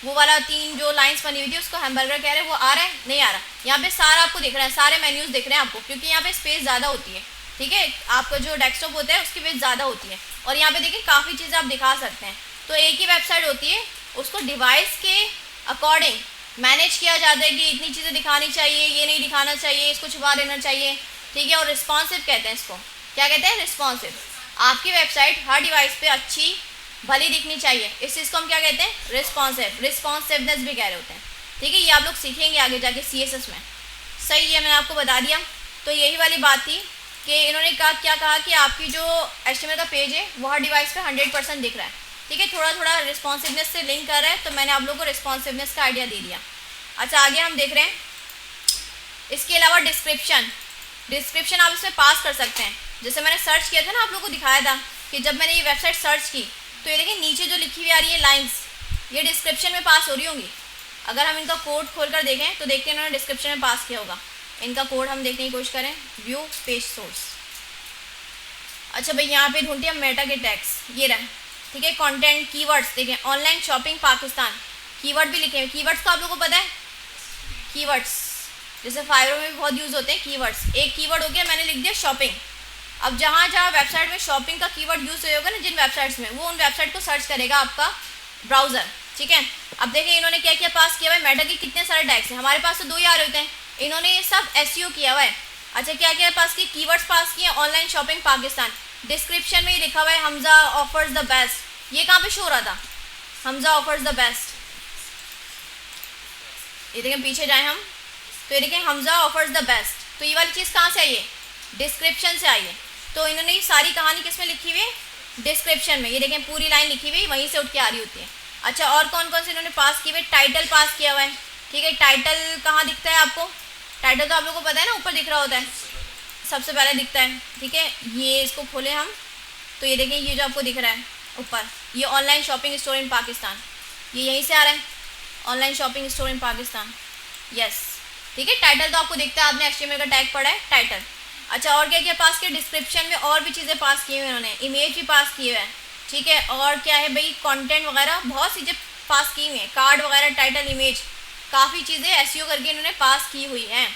वो वाला 3 जो लाइंस बनी हुई थी उसको हैमबर्गर कह रहे हैं, वो आ रहा है, नहीं आ रहा। यहाँ पे सारा आपको दिख रहा है, सारे मेन्यूज़ दिख रहे हैं आपको, क्योंकि यहाँ पे स्पेस ज़्यादा होती है, ठीक है। आपका जो डेस्कटॉप होता है उसकी विड्थ ज़्यादा होती है, और यहाँ पे देखिए काफ़ी चीज़ें आप दिखा सकते हैं। तो एक ही वेबसाइट होती है, उसको डिवाइस के अकॉर्डिंग मैनेज किया जाता है कि इतनी चीज़ें दिखानी चाहिए, ये नहीं दिखाना चाहिए, इसको छुपा देना चाहिए, ठीक है। और रिस्पॉन्सिव कहते हैं इसको, क्या कहते हैं, रिस्पॉन्सिव। आपकी वेबसाइट हर डिवाइस पे अच्छी भली दिखनी चाहिए, इस चीज़ को हम क्या कहते हैं, रिस्पॉन्सिव, रिस्पॉन्सिवनेस भी कह रहे होते हैं, ठीक है। ये आप लोग सीखेंगे आगे जाके CSS में, सही है, मैंने आपको बता दिया। तो यही वाली बात थी कि इन्होंने क्या कहा कि आपकी जो HTML का पेज है वो हर डिवाइस पे 100% दिख रहा है, ठीक है। थोड़ा थोड़ा रिस्पॉन्सिवनेस से लिंक कर रहा है, तो मैंने आप लोगों को रिस्पॉन्सिवनेस का आइडिया दे दिया। अच्छा आगे हम देख रहे हैं, इसके अलावा डिस्क्रिप्शन आप इसमें पास कर सकते हैं। जैसे मैंने सर्च किया था ना, आप लोगों को दिखाया था कि जब मैंने ये वेबसाइट सर्च की, तो ये देखिए नीचे जो लिखी हुई आ रही है लाइन्स, ये डिस्क्रिप्शन में पास हो रही होंगी। अगर हम इनका कोड खोल कर देखें तो देखते हैं इन्होंने डिस्क्रिप्शन में पास किया होगा। इनका कोड हम देखने की कोशिश करें, व्यू पेज सोर्स। अच्छा भाई यहाँ पे ढूंढते हैं मेटा के टैग्स, ये रहे, ठीक है। कंटेंट कीवर्ड्स देखें, ऑनलाइन शॉपिंग पाकिस्तान, कीवर्ड भी लिखे हैं। कीवर्ड्स तो आप लोगों को पता है, कीवर्ड्स जैसे फाइवर में भी बहुत यूज़ होते हैं कीवर्ड्स। एक कीवर्ड हो गया, मैंने लिख दिया शॉपिंग। अब जहाँ जहाँ वेबसाइट में शॉपिंग का कीवर्ड यूज़ होगा ना, जिन वेबसाइट्स में, वो उन वेबसाइट को सर्च करेगा आपका ब्राउज़र, ठीक है। अब देखिए इन्होंने क्या क्या पास किया हुआ है, मेटा के कितने सारे टैग्स हैं, हमारे पास तो 2 ही आ रहे होते हैं, इन्होंने ये सब SEO किया हुआ है। अच्छा क्या क्या पास किए, कीवर्ड्स पास किए, ऑनलाइन शॉपिंग पाकिस्तान, डिस्क्रिप्शन में ही लिखा हुआ है हमजा ऑफर्स द बेस्ट। ये कहाँ पे शो हो रहा था, हमजा ऑफर्स द बेस्ट, ये देखें पीछे जाएं हम, तो ये देखें हमजा ऑफर्स द बेस्ट। तो ये वाली चीज़ कहाँ से आई है, डिस्क्रिप्शन से आई है। तो इन्होंने ये सारी कहानी किस में लिखी हुई है, डिस्क्रिप्शन में, ये देखें पूरी लाइन लिखी हुई वहीं से उठ के आ रही होती है। अच्छा और कौन कौन से इन्होंने पास किए हुए, टाइटल पास किया हुआ है, ठीक है। टाइटल कहाँ दिखता है आपको, टाइटल तो आप लोगों को पता है ना, ऊपर दिख रहा होता है, सबसे पहले दिखता है, ठीक है। ये इसको खोलें हम, तो ये देखें ये जो आपको दिख रहा है ऊपर, ये online shopping store in Pakistan, ये यहीं से आ रहा है, online shopping store in Pakistan, yes, ठीक है। टाइटल तो आपको दिखता है, आपने HTML का टैग पढ़ा है, टाइटल। अच्छा और क्या क्या पास किया, डिस्क्रिप्शन में और भी चीज़ें पास की हुई उन्होंने, इमेज भी पास किए हुए हैं, ठीक है। और क्या है भाई, कंटेंट वगैरह बहुत चीज़ें पास की हुई हैं, कार्ड वगैरह, टाइटल, इमेज, काफ़ी चीज़ें SEO करके इन्होंने पास की हुई हैं।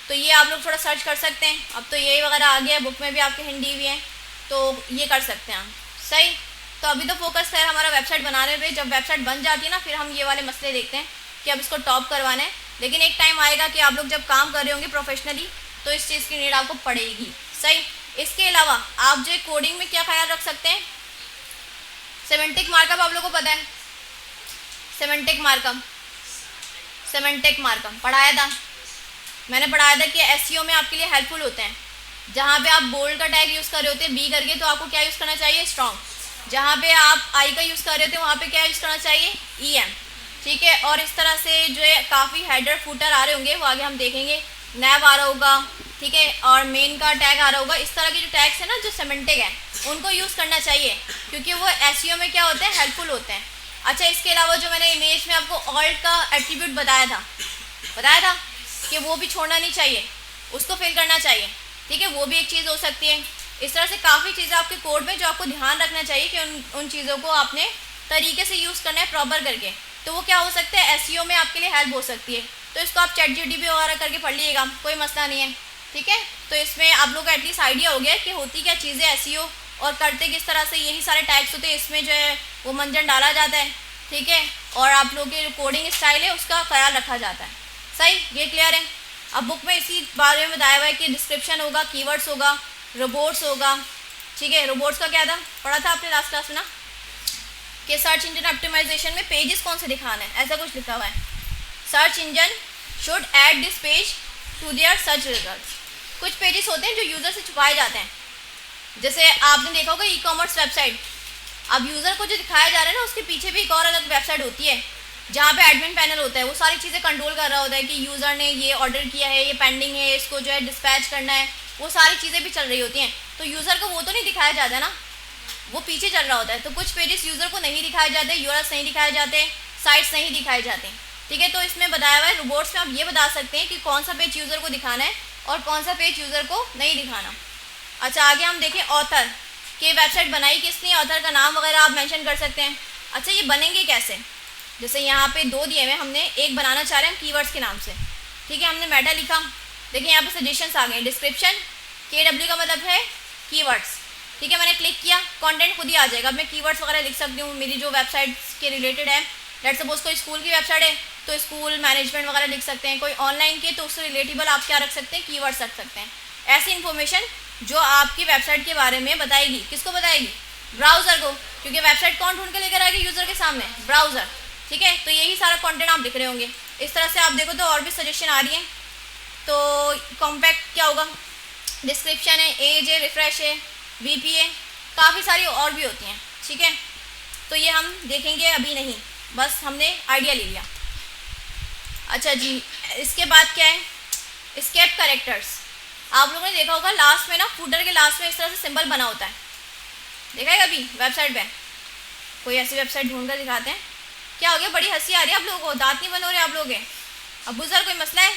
तो ये आप लोग थोड़ा सर्च कर सकते हैं। अब तो यही वगैरह आ गया, बुक में भी आपके हिंदी भी हैं, तो ये कर सकते हैं हम, सही। तो अभी तो फोकस है हमारा वेबसाइट बनाने पे, जब वेबसाइट बन जाती है ना फिर हम ये वाले मसले देखते हैं कि अब इसको टॉप करवाना है। लेकिन एक टाइम आएगा कि आप लोग जब काम कर रहे होंगे प्रोफेशनली, तो इस चीज़ की नीड आपको पड़ेगी, सही। इसके अलावा आप जो कोडिंग में क्या ख्याल रख सकते हैं, सेमेंटिक मार्कअप आप लोगों को पता है, सेमेंटिक मार्कअप पढ़ाया था मैंने, पढ़ाया था कि SEO में आपके लिए हेल्पफुल होते हैं। जहाँ पे आप बोल्ड का टैग यूज़ कर रहे होते हैं B करके, तो आपको क्या यूज़ करना चाहिए, स्ट्रॉन्ग। जहाँ पे आप I का यूज़ कर रहे होते हैं वहाँ पे क्या यूज़ करना चाहिए, EM, ठीक है। और इस तरह से जो है काफ़ी हेडर फूटर आ रहे होंगे, वो आगे हम देखेंगे, नैव आ रहा होगा, ठीक है, और मेन का टैग आ रहा होगा। इस तरह के जो टैग्स हैं ना जो सेमेंटिक हैं, उनको यूज़ करना चाहिए, क्योंकि वो SEO में क्या होते हैं, हेल्पफुल होते हैं। अच्छा इसके अलावा जो मैंने इमेज में आपको ऑल्ट का एट्रीब्यूट बताया था कि वो भी छोड़ना नहीं चाहिए, उसको फिल करना चाहिए, ठीक है, वो भी एक चीज़ हो सकती है। इस तरह से काफ़ी चीज़ें आपके कोड में जो आपको ध्यान रखना चाहिए कि उन चीज़ों को आपने तरीके से यूज़ करना है प्रॉपर करके, तो वो क्या हो सकता है, SEO में आपके लिए हेल्प हो सकती है। तो इसको आप ChatGPT वगैरह करके पढ़ लीजिएगा, कोई मसला नहीं है, ठीक है। तो इसमें आप लोग का एटलीस्ट आइडिया हो गया कि होती क्या चीज़ें SEO और करते किस तरह से, यही सारे टैग्स होते हैं, इसमें जो है वो मंजन डाला जाता है, ठीक है। और आप लोग के जो कोडिंग स्टाइल है उसका ख्याल रखा जाता है, सही, ये क्लियर है। अब बुक में इसी बारे में बताया हुआ है कि डिस्क्रिप्शन होगा, कीवर्ड्स होगा, रोबोट्स होगा, ठीक है। रोबोट्स का क्या था, पढ़ा था आपने लास्ट क्लास में ना, कि सर्च इंजन ऑप्टिमाइजेशन में पेजेस कौन से दिखाना है, ऐसा कुछ लिखा हुआ है। Search engine should add this page to their search results. कुछ पेजेस होते हैं जो यूज़र से छुपाए जाते हैं, जैसे आपने देखा होगा ई कॉमर्स वेबसाइट, अब यूज़र को जो दिखाया जा रहा है ना उसके पीछे भी एक और अलग वेबसाइट होती है जहाँ पे एडमिन पैनल होता है, वो सारी चीज़ें कंट्रोल कर रहा होता है कि यूज़र ने ये ऑर्डर किया है, ये पेंडिंग है, इसको जो है डिस्पैच करना है, वो सारी चीज़ें भी चल रही होती हैं। तो यूज़र को वो तो नहीं दिखाया जाता ना, वो पीछे चल रहा होता है। तो कुछ पेजेस यूज़र को नहीं दिखाए जाते, यूआरएल्स नहीं दिखाए जाते, साइट्स नहीं दिखाए जाते, ठीक है। तो इसमें बताया हुआ है रोबोट्स में आप ये बता सकते हैं कि कौन सा पेज यूज़र को दिखाना है और कौन सा पेज यूज़र को नहीं दिखाना। अच्छा, आगे हम देखें ऑथर कि वेबसाइट बनाई किसने, ऑथर का नाम वगैरह आप मेंशन कर सकते हैं। अच्छा, ये बनेंगे कैसे, जैसे यहाँ पे 2 दिए हुए, हमने एक बनाना चाह रहे हैं हम कीवर्ड्स के नाम से, ठीक है। हमने मेटा लिखा, देखिए यहाँ पे सजेशंस आ गए, डिस्क्रिप्शन, KW का मतलब है कीवर्ड्स, ठीक है। मैंने क्लिक किया, कंटेंट खुद ही आ जाएगा। अब मैं कीवर्ड्स वगैरह लिख सकती हूँ, मेरी जो वेबसाइट के रिलेटेड है, लेट्स सपोज कोई स्कूल की वेबसाइट है तो स्कूल मैनेजमेंट वगैरह लिख सकते हैं, कोई ऑनलाइन के तो उससे रिलेटेबल आप क्या रख सकते हैं, कीवर्ड्स रख सकते हैं। ऐसी इन्फॉर्मेशन जो आपकी वेबसाइट के बारे में बताएगी, किसको बताएगी, ब्राउज़र को, क्योंकि वेबसाइट कौन ढूंढ के लेकर आएगी यूज़र के सामने, ब्राउज़र, ठीक है। तो यही सारा कंटेंट आप लिख रहे होंगे। इस तरह से आप देखो तो और भी सजेशन आ रही हैं। तो कॉम्पैक्ट क्या होगा, डिस्क्रिप्शन है, एज है, रिफ्रेश है, VP है, काफ़ी सारी और भी होती हैं, ठीक है। तो ये हम देखेंगे अभी नहीं, बस हमने आइडिया ले लिया। अच्छा जी, इसके बाद क्या है, एस्केप कैरेक्टर्स। आप लोगों ने देखा होगा लास्ट में ना, फूटर के लास्ट में इस तरह से सिंबल बना होता है, देखा है कभी वेबसाइट पे, कोई ऐसी वेबसाइट ढूंढ कर दिखाते हैं। क्या हो गया, बड़ी हंसी आ रही है आप लोगों को, दांत नहीं बंद हो रहे आप लोगों के, अब बुज़र कोई मसला है,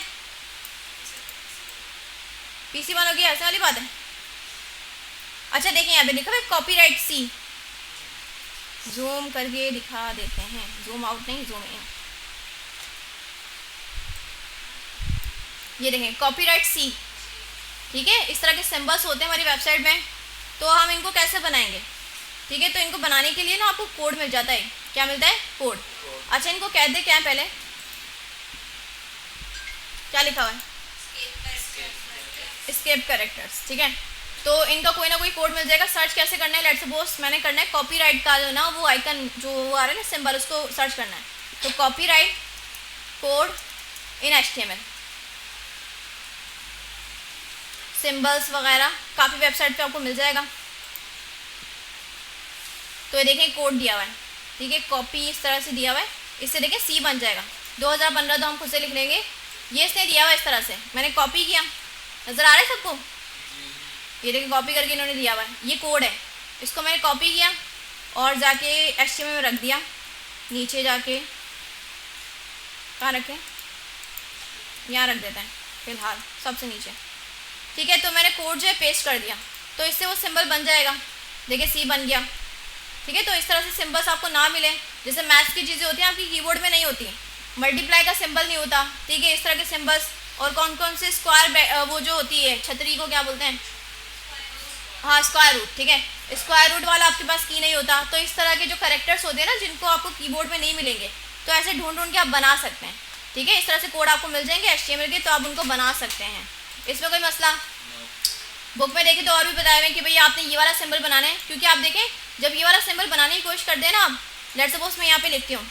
PC बंद हो गया, ऐसे वाली बात है। अच्छा देखिए यहाँ पे लिखा है कॉपीराइट C, जूम करके दिखा देते हैं, जूम आउट नहीं जूम इन, ये देखें कॉपीराइट C, ठीक है। इस तरह के सिंबल्स होते हैं हमारी वेबसाइट में, तो हम इनको कैसे बनाएंगे, ठीक है। तो इनको बनाने के लिए ना आपको कोड मिल जाता है, क्या मिलता है, कोड। अच्छा, इनको कहते क्या है, पहले क्या लिखा हुआ है, एस्केप कैरेक्टर्स, ठीक है। तो इनका कोई ना कोई कोड मिल जाएगा। सर्च कैसे करना है, लेट्स सपोज मैंने करना है कॉपीराइट का जो ना वो आइकन जो वो आ रहा है ना सिंबल, उसको सर्च करना है। तो कॉपीराइट कोड इन HTML, सिंबल्स वगैरह काफ़ी वेबसाइट पे आपको मिल जाएगा। तो ये देखें कोड दिया हुआ है, ठीक है, कॉपी इस तरह से दिया हुआ है, इससे देखें C बन जाएगा। 2015 तो हम खुद से लिख लेंगे, ये इसने दिया हुआ है इस तरह से, मैंने कॉपी किया, नज़र आ रहा है सबको, ये देखिए कॉपी करके इन्होंने दिया हुआ है, ये कोड है, इसको मैंने कॉपी किया और जाके HTML में रख दिया, नीचे जाके कहाँ रखें, यहाँ रख देते हैं फ़िलहाल सबसे नीचे, ठीक है। तो मैंने कोड जो है पेस्ट कर दिया, तो इससे वो सिंबल बन जाएगा, देखिए C बन गया, ठीक है। तो इस तरह से सिंबल्स आपको ना मिले, जैसे मैथ्स की चीज़ें होती हैं आपकी कीबोर्ड में नहीं होती, मल्टीप्लाई का सिंबल नहीं होता, ठीक है, इस तरह के सिंबल्स। और कौन कौन से स्क्वायर वो जो होती है छतरी को क्या बोलते हैं, हाँ स्क्वायर रूट, ठीक है, स्क्वायर रूट वाला आपके पास की नहीं होता। तो इस तरह के जो कैरेक्टर्स होते हैं ना जिनको आपको कीबोर्ड में नहीं मिलेंगे, तो ऐसे ढूंढ ढूंढ के आप बना सकते हैं, ठीक है। इस तरह से कोड आपको मिल जाएंगे HTML के, तो आप उनको बना सकते हैं, इसमें कोई मसला। बुक में देखें तो और भी बताया है कि भैया आपने ये वाला सिंबल बनाना है, क्योंकि आप देखें जब ये वाला सिंबल बनाने की कोशिश करते हैं ना आप, लेट्स सपोज मैं यहाँ पे लिखती हूँ,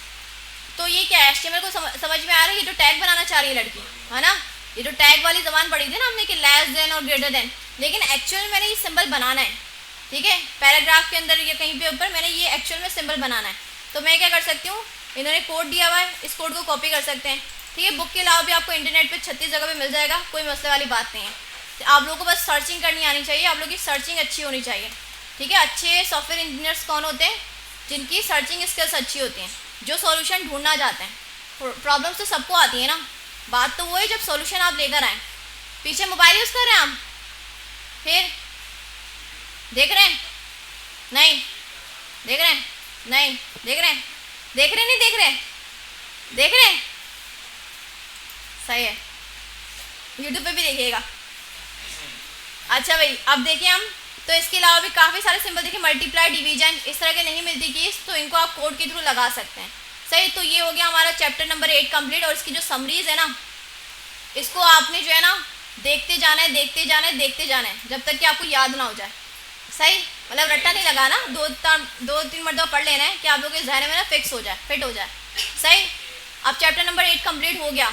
तो ये क्या है, HTML को समझ में आ रहा है, ये जो टैग बनाना चाह रही है लड़की, है ना, ये जो टैग वाली ज़बान पढ़ी थी ना हमने कि लेस देन और ग्रेटर देन, लेकिन एक्चुअल में मैंने ये सिंबल बनाना है, ठीक है, पैराग्राफ के अंदर या कहीं पे ऊपर मैंने ये एक्चुअल में सिंबल बनाना है। तो मैं क्या कर सकती हूँ, इन्होंने कोड दिया हुआ है, इस कोड को कॉपी कर सकते हैं, ठीक है। बुक के अलावा भी आपको इंटरनेट पे 36 जगह पे मिल जाएगा, कोई मसले वाली बात नहीं है। तो आप लोगों को बस सर्चिंग करनी आनी चाहिए, आप लोगों की सर्चिंग अच्छी होनी चाहिए, ठीक है। अच्छे सॉफ्टवेयर इंजीनियर्स कौन होते हैं, जिनकी सर्चिंग स्किल्स अच्छी होती हैं, जो सॉल्यूशन ढूंढना चाहते हैं। प्रॉब्लम्स तो सबको आती है ना, बात तो वो है जब सॉल्यूशन आप लेकर आएँ। पीछे मोबाइल यूज़ कर रहे हैं आप, फिर देख रहे हैं नहीं, देख रहे हैं नहीं, देख रहे हैं, देख रहे नहीं, देख रहे हैं, देख रहे हैं, सही है, यूट्यूब पे भी देखिएगा। अच्छा भाई अब देखिए हम, तो इसके अलावा भी काफ़ी सारे सिंबल देखिए, मल्टीप्लाई, डिवीजन, इस तरह के नहीं मिलती कीज, तो इनको आप कोड के थ्रू लगा सकते हैं, सही। तो ये हो गया हमारा चैप्टर नंबर 8 कंप्लीट। और इसकी जो समरीज है ना, इसको आपने जो है ना देखते जाना है, देखते जाना है, देखते जाना है, जब तक कि आपको याद ना हो जाए। सही, मतलब रट्टा नहीं लगाना, दो तीन मरतबा पढ़ लेना है कि आप लोगों के जहन में ना फिक्स हो जाए, फिट हो जाए। सही। अब चैप्टर नंबर 8 कंप्लीट हो गया।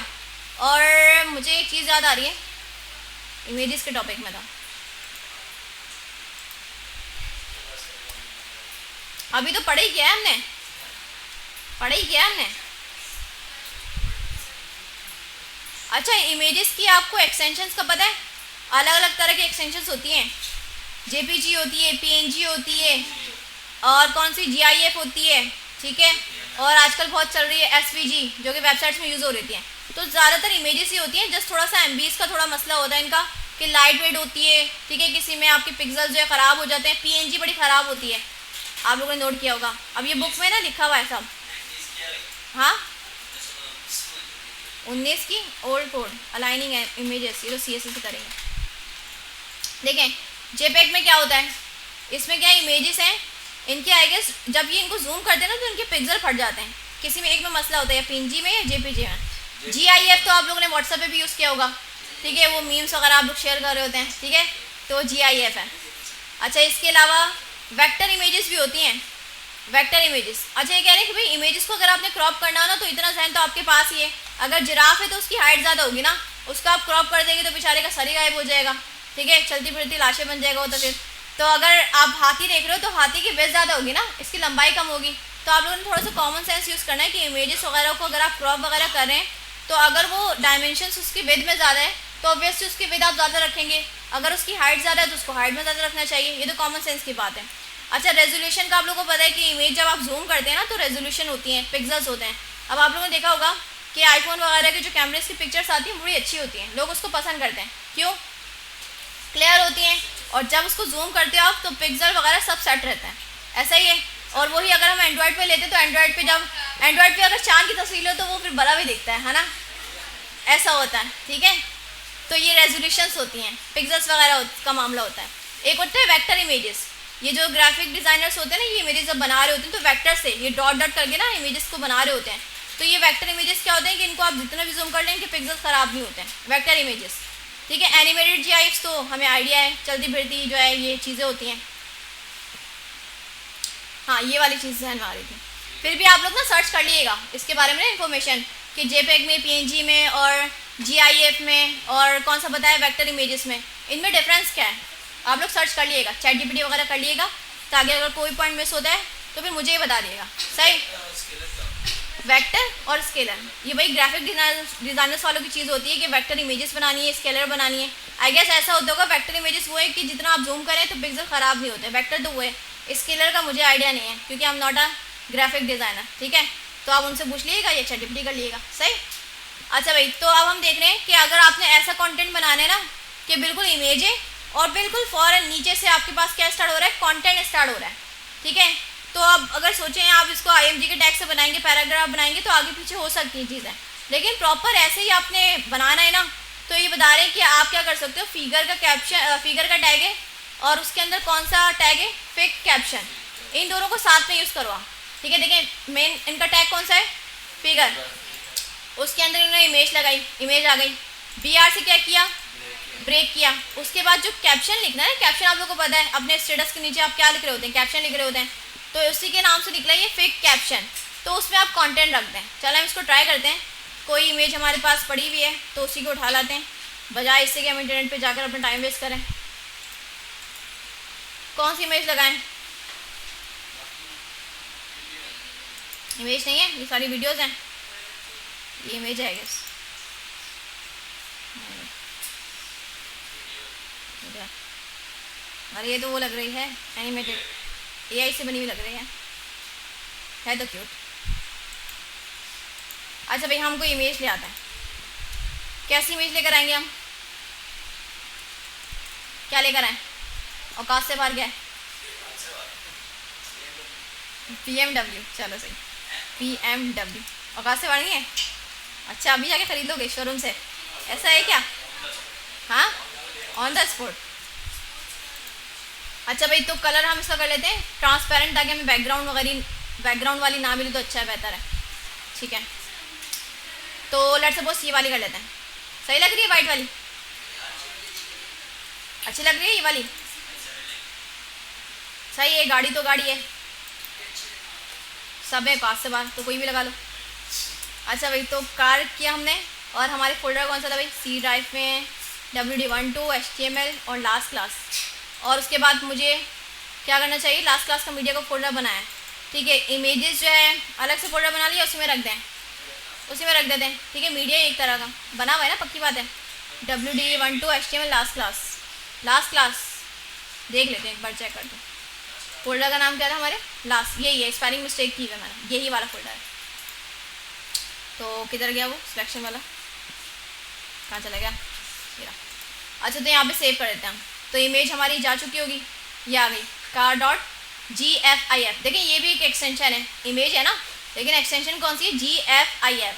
और मुझे एक चीज़ याद आ रही है, इमेजेस के टॉपिक में था, अभी तो पढ़े ही किया है हमने, पढ़े ही किया है हमने। अच्छा, इमेजेस की आपको एक्सटेंशंस का पता है? अलग अलग तरह की एक्सटेंशंस होती हैं, जेपीजी होती है, पीएनजी होती है, और कौन सी जीआईएफ होती है, ठीक है, और आजकल बहुत चल रही है एसवीजी, जो कि वेबसाइट्स में यूज़ हो रही हैं। तो ज़्यादातर इमेजेस ही होती हैं, जस्ट थोड़ा सा एमबीज का थोड़ा मसला होता है इनका कि लाइट वेट होती है, ठीक है, किसी में आपके पिक्सल जो है ख़राब हो जाते हैं, पीएनजी बड़ी ख़राब होती है, आप लोगों ने नोट किया होगा। अब ये बुक में ना लिखा हुआ है सब। हाँ, 19 की ओल्ड कोड अलाइनिंग है इमेजेस, ये तो CSS से करेंगे। देखें जेपेग में क्या होता है, इसमें क्या इमेजेस हैं इनके, आई गेस जब ये इनको जूम करते हैं ना तो इनके पिक्सल फट जाते हैं, किसी में एक में मसला होता है, या पीएनजी में या जेपीजी में। जीआईएफ तो आप लोगों ने व्हाट्सएप पे भी यूज़ किया होगा, ठीक है, वो मीम्स वगैरह आप लोग शेयर कर रहे होते हैं, ठीक है, तो जीआईएफ है। अच्छा, इसके अलावा वेक्टर इमेजेस भी होती हैं, वेक्टर इमेजेस। अच्छा, ये कह रहे हैं कि भाई इमेजेस को अगर आपने क्रॉप करना हो ना तो इतना जहन तो आपके पास ही है, अगर जिराफ है तो उसकी हाइट ज़्यादा होगी ना, उसका आप क्रॉप कर देंगे तो बेचारे का सर ही गायब हो जाएगा, ठीक है, चलती फिरती लाशें बन जाएगा वो तो फिर। तो अगर आप हाथी देख रहे हो तो हाथी की वेथ ज़्यादा होगी ना, इसकी लंबाई कम होगी। तो आप लोगों ने थोड़ा सा कॉमन सेंस यूज़ करना है कि इमेजेस वगैरह को अगर आप क्रॉप वगैरह कर रहे हैं तो अगर वो डायमेंशंस उसकी विड्थ में ज़्यादा है तो ऑब्वियसली उसकी विड्थ आप ज़्यादा रखेंगे, अगर उसकी हाइट ज़्यादा है तो उसको हाइट में ज़्यादा रखना चाहिए, ये तो कॉमन सेंस की बात है। अच्छा, रेजोल्यूशन का आप लोगों को पता है कि इमेज जब आप जूम करते हैं ना तो रेजोल्यूशन होती है, पिक्सल्स होते हैं। अब आप लोगों ने देखा होगा कि आईफोन वगैरह के जो कैमरेज की पिक्चर्स आती हैं बड़ी अच्छी होती हैं, लोग उसको पसंद करते हैं, क्यों? क्लियर होती हैं, और जब उसको जूम करते हो आप तो पिक्सल वगैरह सब सेट रहता है, ऐसा ही है। और वही अगर हम एंड्रॉयड पे लेते तो एंड्रॉयड पे जब एंड्रॉयड पे अगर चांद की तस्वीर हो तो वो फिर बड़ा भी दिखता है ना, ऐसा होता है, ठीक है। तो ये रेजोल्यूशंस होती हैं, पिक्सल्स वगैरह का मामला होता है। एक होता है वेक्टर इमेजेस, ये जो ग्राफिक डिज़ाइनर्स होते हैं ना, ये इमेजेस जब बना रहे होते हैं तो वेक्टर से ये डॉट डॉट करके ना इमेजेस को बना रहे होते हैं। तो ये वेक्टर इमेजेस क्या होते हैं कि इनको आप जितना भी जूम कर लें इनके पिक्सल्स ख़राब नहीं होते हैं, वेक्टर इमेजेस, ठीक है। एनिमेटेड जीआईएफ्स तो हमें आइडिया है, चलती फिरती जो है ये चीज़ें होती हैं। हाँ, ये वाली चीज़ ध्यान में आ रही थी। फिर भी आप लोग ना सर्च कर लीजिएगा इसके बारे में इन्फॉर्मेशन कि जेपेग में, पीएनजी में और जीआईएफ में और कौन सा बताया वेक्टर इमेजेस में, इनमें डिफरेंस क्या है, आप लोग सर्च कर लीजिएगा, चैट जीपीटी वगैरह कर लीजिएगा, ताकि अगर कोई पॉइंट मिस होता है तो फिर मुझे ही बता दिएगा। सही, वेक्टर और स्केलर, ये भाई ग्राफिक डिज़ाइनर्स वालों की चीज़ होती है कि वेक्टर इमेजेस बनानी है, स्केलर बनानी है। आई गेस ऐसा होता होगा, वेक्टर इमेजेस वो है कि जितना आप जूम करें तो पिक्सल ख़राब नहीं होते, वेक्टर तो वो है। स्केलर का मुझे आइडिया नहीं है क्योंकि I am not a graphic designer, ठीक है, तो आप उनसे पूछ लीजिएगा या चैट जीपीटी कर लीजिएगा। सही। अच्छा भाई, तो अब हम देख रहे हैं कि अगर आपने ऐसा कंटेंट बनाना है ना कि बिल्कुल इमेज है और बिल्कुल फ़ौरन नीचे से आपके पास क्या स्टार्ट हो रहा है, कंटेंट स्टार्ट हो रहा है, ठीक है। तो अब अगर सोचें आप इसको IMG के टैग से बनाएंगे, पैराग्राफ बनाएंगे तो आगे पीछे हो सकती हैं चीज़ें, लेकिन प्रॉपर ऐसे ही आपने बनाना है ना, तो ये बता रहे हैं कि आप क्या कर सकते हो, फिगर का कैप्शन, फिगर का टैग है और उसके अंदर कौन सा टैग है, फिक कैप्शन, इन दोनों को साथ में यूज़ करवा, ठीक है। देखें मेन इनका टैग कौन सा है, फिगर, उसके अंदर इन्होंने इमेज लगाई, इमेज आ गई, BR से क्या किया, ब्रेक किया। उसके बाद जो कैप्शन लिखना है, कैप्शन आप लोगों को पता है अपने स्टेटस के नीचे आप क्या लिख रहे होते हैं, कैप्शन लिख रहे होते हैं, तो उसी के नाम से निकला ये फेक कैप्शन, तो उसमें आप कंटेंट रख दें। चलो हम इसको ट्राई करते हैं, कोई इमेज हमारे पास पड़ी हुई है तो उसी को उठा लाते हैं, बजाय इससे कि हम इंटरनेट पे जाकर अपना टाइम वेस्ट करें। कौन सी इमेज लगाएं, इमेज नहीं है, ये सारी वीडियोज़ हैं, ये इमेज है गैस, अरे ये तो वो लग रही है एनिमेटेड, AI से बनी हुई लग रही है तो क्यूट। अच्छा भाई, हमको इमेज ले आता है, कैसी इमेज लेकर आएंगे हम, क्या लेकर आए, औकात से बाहर गया है, BMW, चलो सही, BMW औकात से बाहर नहीं है। अच्छा, अभी जाके खरीद लोगे शोरूम से, ऐसा है क्या? हाँ, ऑन द स्पॉट। अच्छा भाई, तो कलर हम इसका कर लेते हैं ट्रांसपेरेंट, ताकि हमें बैकग्राउंड वाली ना मिले तो अच्छा है, बेहतर है, ठीक है। तो लेट्स सपोज ये वाली कर लेते हैं, सही लग रही है वाइट वाली? अच्छी लग रही है ये वाली? सही है, गाड़ी तो गाड़ी है, सब है पास से बाहर, तो कोई भी लगा लो। अच्छा भाई, तो कार किया हमने, और हमारे फोल्डर कौन सा था भाई? सी ड्राइव में WD12 HTML और लास्ट क्लास। और उसके बाद मुझे क्या करना चाहिए? लास्ट क्लास का मीडिया का फोल्डर बनाया, ठीक है। इमेजेस जो है अलग से फोल्डर बना लिया, उसी में रख दें, उसी में रख देते हैं, ठीक है। मीडिया एक तरह का बना हुआ है ना, पक्की बात है। WD12 HTML last class, last class देख लेते हैं एक बार, चेक करते हैं। फोल्डर का नाम क्या था हमारे? लास्ट, यही है, स्पेलिंग मिस्टेक की है मैंने, यही वाला फोल्डर है। तो किधर गया वो सिलेक्शन वाला, कहाँ चला गया मेरा? अच्छा, तो यहाँ पे सेव कर देते हैं हम। तो इमेज हमारी जा चुकी होगी, ये आ गई car.gif। देखिए ये भी एक एक्सटेंशन है, इमेज है ना, लेकिन एक्सटेंशन कौन सी है? GFIF।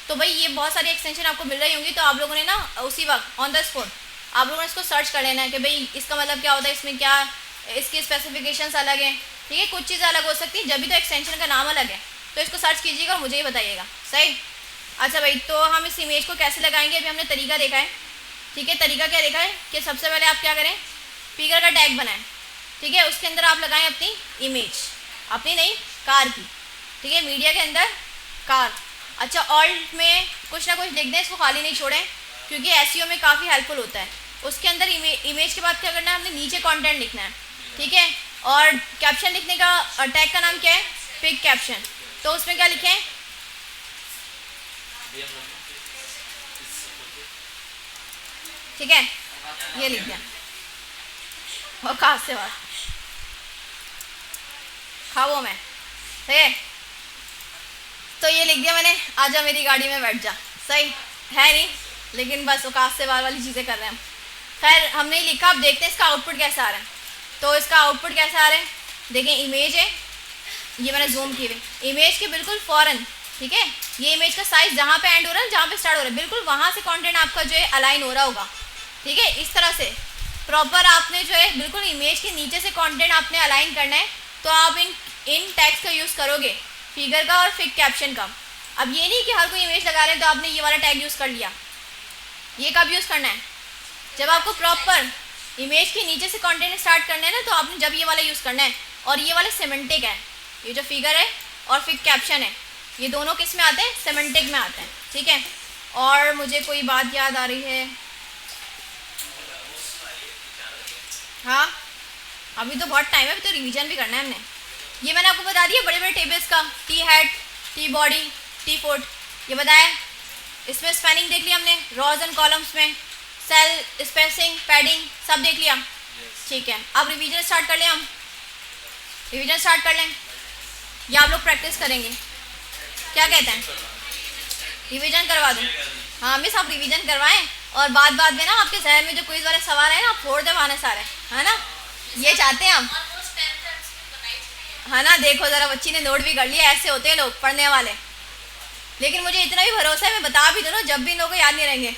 तो भाई ये बहुत सारी एक्सटेंशन आपको मिल रही होंगी, तो आप लोगों ने ना उसी वक्त ऑन द स्पॉट आप लोगों ने इसको सर्च कर लेना है कि भाई इसका मतलब क्या होता है, इसमें क्या, इसकी स्पेसिफिकेशंस अलग हैं, ठीक है, कुछ चीज़ें अलग हो सकती हैं, जब भी तो एक्सटेंशन का नाम अलग है। तो इसको सर्च कीजिएगा और मुझे ही बताइएगा, सही। अच्छा भाई, तो हम इस इमेज को कैसे लगाएंगे? अभी हमने तरीका देखा है, ठीक है। तरीका क्या देखा है कि सबसे पहले आप क्या करें? फिगर का टैग बनाएं, ठीक है। उसके अंदर आप लगाएं अपनी इमेज, अपनी नहीं, कार की, ठीक है। मीडिया के अंदर कार। अच्छा, ऑल्ट में कुछ ना कुछ लिख दें, इसको खाली नहीं छोड़ें, क्योंकि SEO में काफ़ी हेल्पफुल होता है। उसके अंदर इमेज के बाद क्या करना है? हमने नीचे कंटेंट लिखना है, ठीक है। और कैप्शन लिखने का टैग का नाम क्या है? Pick caption. तो उसमें क्या लिखें? ठीक है, ये लिख दिया, और कहाँ से बात खाओ मैं, सही है। तो ये लिख दिया मैंने, आजा मेरी गाड़ी में बैठ जा, सही है नहीं, लेकिन बस औकात से बार वाली चीज़ें कर रहे हैं हम। खैर हमने ही लिखा, अब देखते हैं इसका आउटपुट कैसा आ रहा है। तो इसका आउटपुट कैसा आ रहा है? देखें, इमेज है, ये मैंने जूम की हुई इमेज के बिल्कुल फ़ौरन, ठीक है। ये इमेज का साइज़ जहाँ पे एंड हो रहा है, जहाँ पे स्टार्ट हो रहा है, बिल्कुल वहाँ से कंटेंट आपका जो है अलाइन हो रहा होगा, ठीक है। इस तरह से प्रॉपर आपने जो है बिल्कुल इमेज के नीचे से कंटेंट आपने अलाइन करना है। तो आप इन टैग्स का यूज़ करोगे, फिगर का और फिक कैप्शन का। अब ये नहीं कि हर कोई इमेज लगा रहे हैं तो आपने ये वाला टैग यूज़ कर लिया। ये कब यूज़ करना है? जब आपको प्रॉपर इमेज के नीचे से कंटेंट स्टार्ट करना है ना, तो आपने जब ये वाला यूज़ करना है। और ये वाले सेमेंटिक है, ये जो फिगर है और फिक कैप्शन है, ये दोनों किस में आते हैं? सेमेंटिक में आते हैं, ठीक है। और मुझे कोई बात याद आ रही है, हाँ अभी तो बहुत टाइम है, अभी तो रिवीजन भी करना है हमने। ये मैंने आपको बता दिया बड़े बड़े टेबल्स का, T head, T body, T foot, ये बताया। इसमें स्पेलिंग देख लिया हमने, रॉज एंड कॉलम्स में, सेल स्पेसिंग, पैडिंग, सब देख लिया, ठीक है। अब रिवीजन स्टार्ट कर लें, हम रिवीजन स्टार्ट कर लें या आप लोग प्रैक्टिस करेंगे? क्या कहते हैं, रिवीजन करवा दूँ? हाँ मिस, आप रिवीजन करवाएं, और बाद में ना आपके जहन में जो क्विज वाले सवाल है ना, आप फोड़ दे वहां सारे, है ना, ये चाहते हैं हम, है ना। देखो जरा, बच्ची ने नोट भी कर लिया, ऐसे होते हैं लोग पढ़ने वाले। लेकिन मुझे इतना भी भरोसा है, मैं बता भी दूँ ना, जब भी इन लोगों को याद नहीं रहेंगे,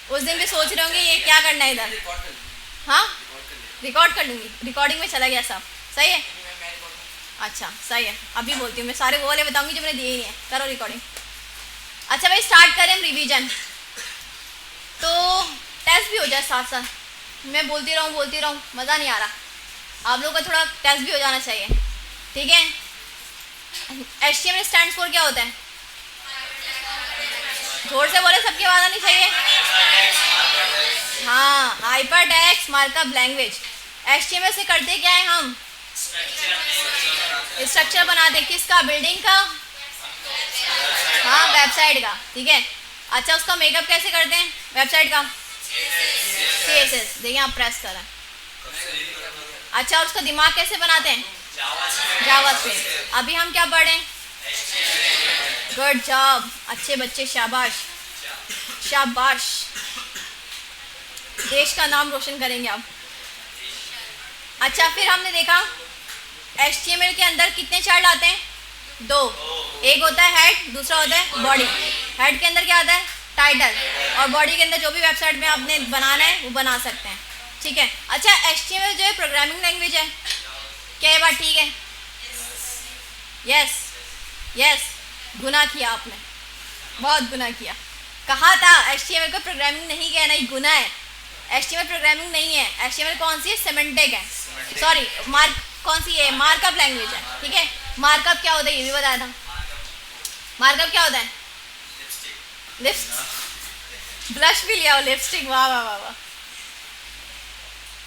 उस दिन भी सोच रहे होंगे ये क्या करना है इधर। हाँ रिकॉर्ड कर लूँगी, रिकॉर्डिंग में चला गया सब, सही है। अच्छा सही है, अभी बोलती हूँ मैं, सारे वो वाले बताऊँगी जो मैंने दिए ही नहीं है, करो रिकॉर्डिंग। अच्छा भाई, स्टार्ट करें हम रिवीजन, तो टेस्ट भी हो जाए साथ साथ, मैं बोलती रहूँ, मज़ा नहीं आ रहा। आप लोगों का थोड़ा टेस्ट भी हो जाना चाहिए, ठीक है। HTML स्टैंड फॉर क्या होता है? जोर से बोले, सबकी आवाज़ आनी चाहिए। हाँ, hyper text markup language. HTML से करते क्या है हम? स्ट्रक्चर बनाते, किसका? बिल्डिंग का, हाँ वेबसाइट का, ठीक है। अच्छा, उसका मेकअप कैसे करते हैं वेबसाइट का? CSS, देखिए आप प्रेस कर रहे हैं। अच्छा, और उसका दिमाग कैसे बनाते हैं? जावास्क्रिप्ट। अभी हम क्या पढ़ रहे हैं? गुड जॉब, अच्छे बच्चे, शाबाश शाबाश, देश का नाम रोशन करेंगे आप। अच्छा, फिर हमने देखा HTML के अंदर कितने चार्ट आते हैं? 2, एक होता है हेड, दूसरा होता है बॉडी। हेड के अंदर क्या आता है? टाइटल, और बॉडी के अंदर जो भी वेबसाइट में आपने बनाना है वो बना सकते हैं, ठीक है। अच्छा, HTML जो है प्रोग्रामिंग लैंग्वेज है, क्या ये बात ठीक है? यस, गुनाह किया आपने, बहुत गुनाह किया, कहा था HTML को प्रोग्रामिंग नहीं कहना, ही गुना है। HTML प्रोग्रामिंग नहीं है, HTML कौन सी है, सिमेंटिक है, सॉरी मार्क कौन सी है, मार्कअप लैंग्वेज है, ठीक है। मार्कअप क्या होता है ये भी बताया था। मार्कअप क्या होता है, लिप्स, ब्लश भी लिया हो, लिपस्टिक, वाह वाह वाह वाह।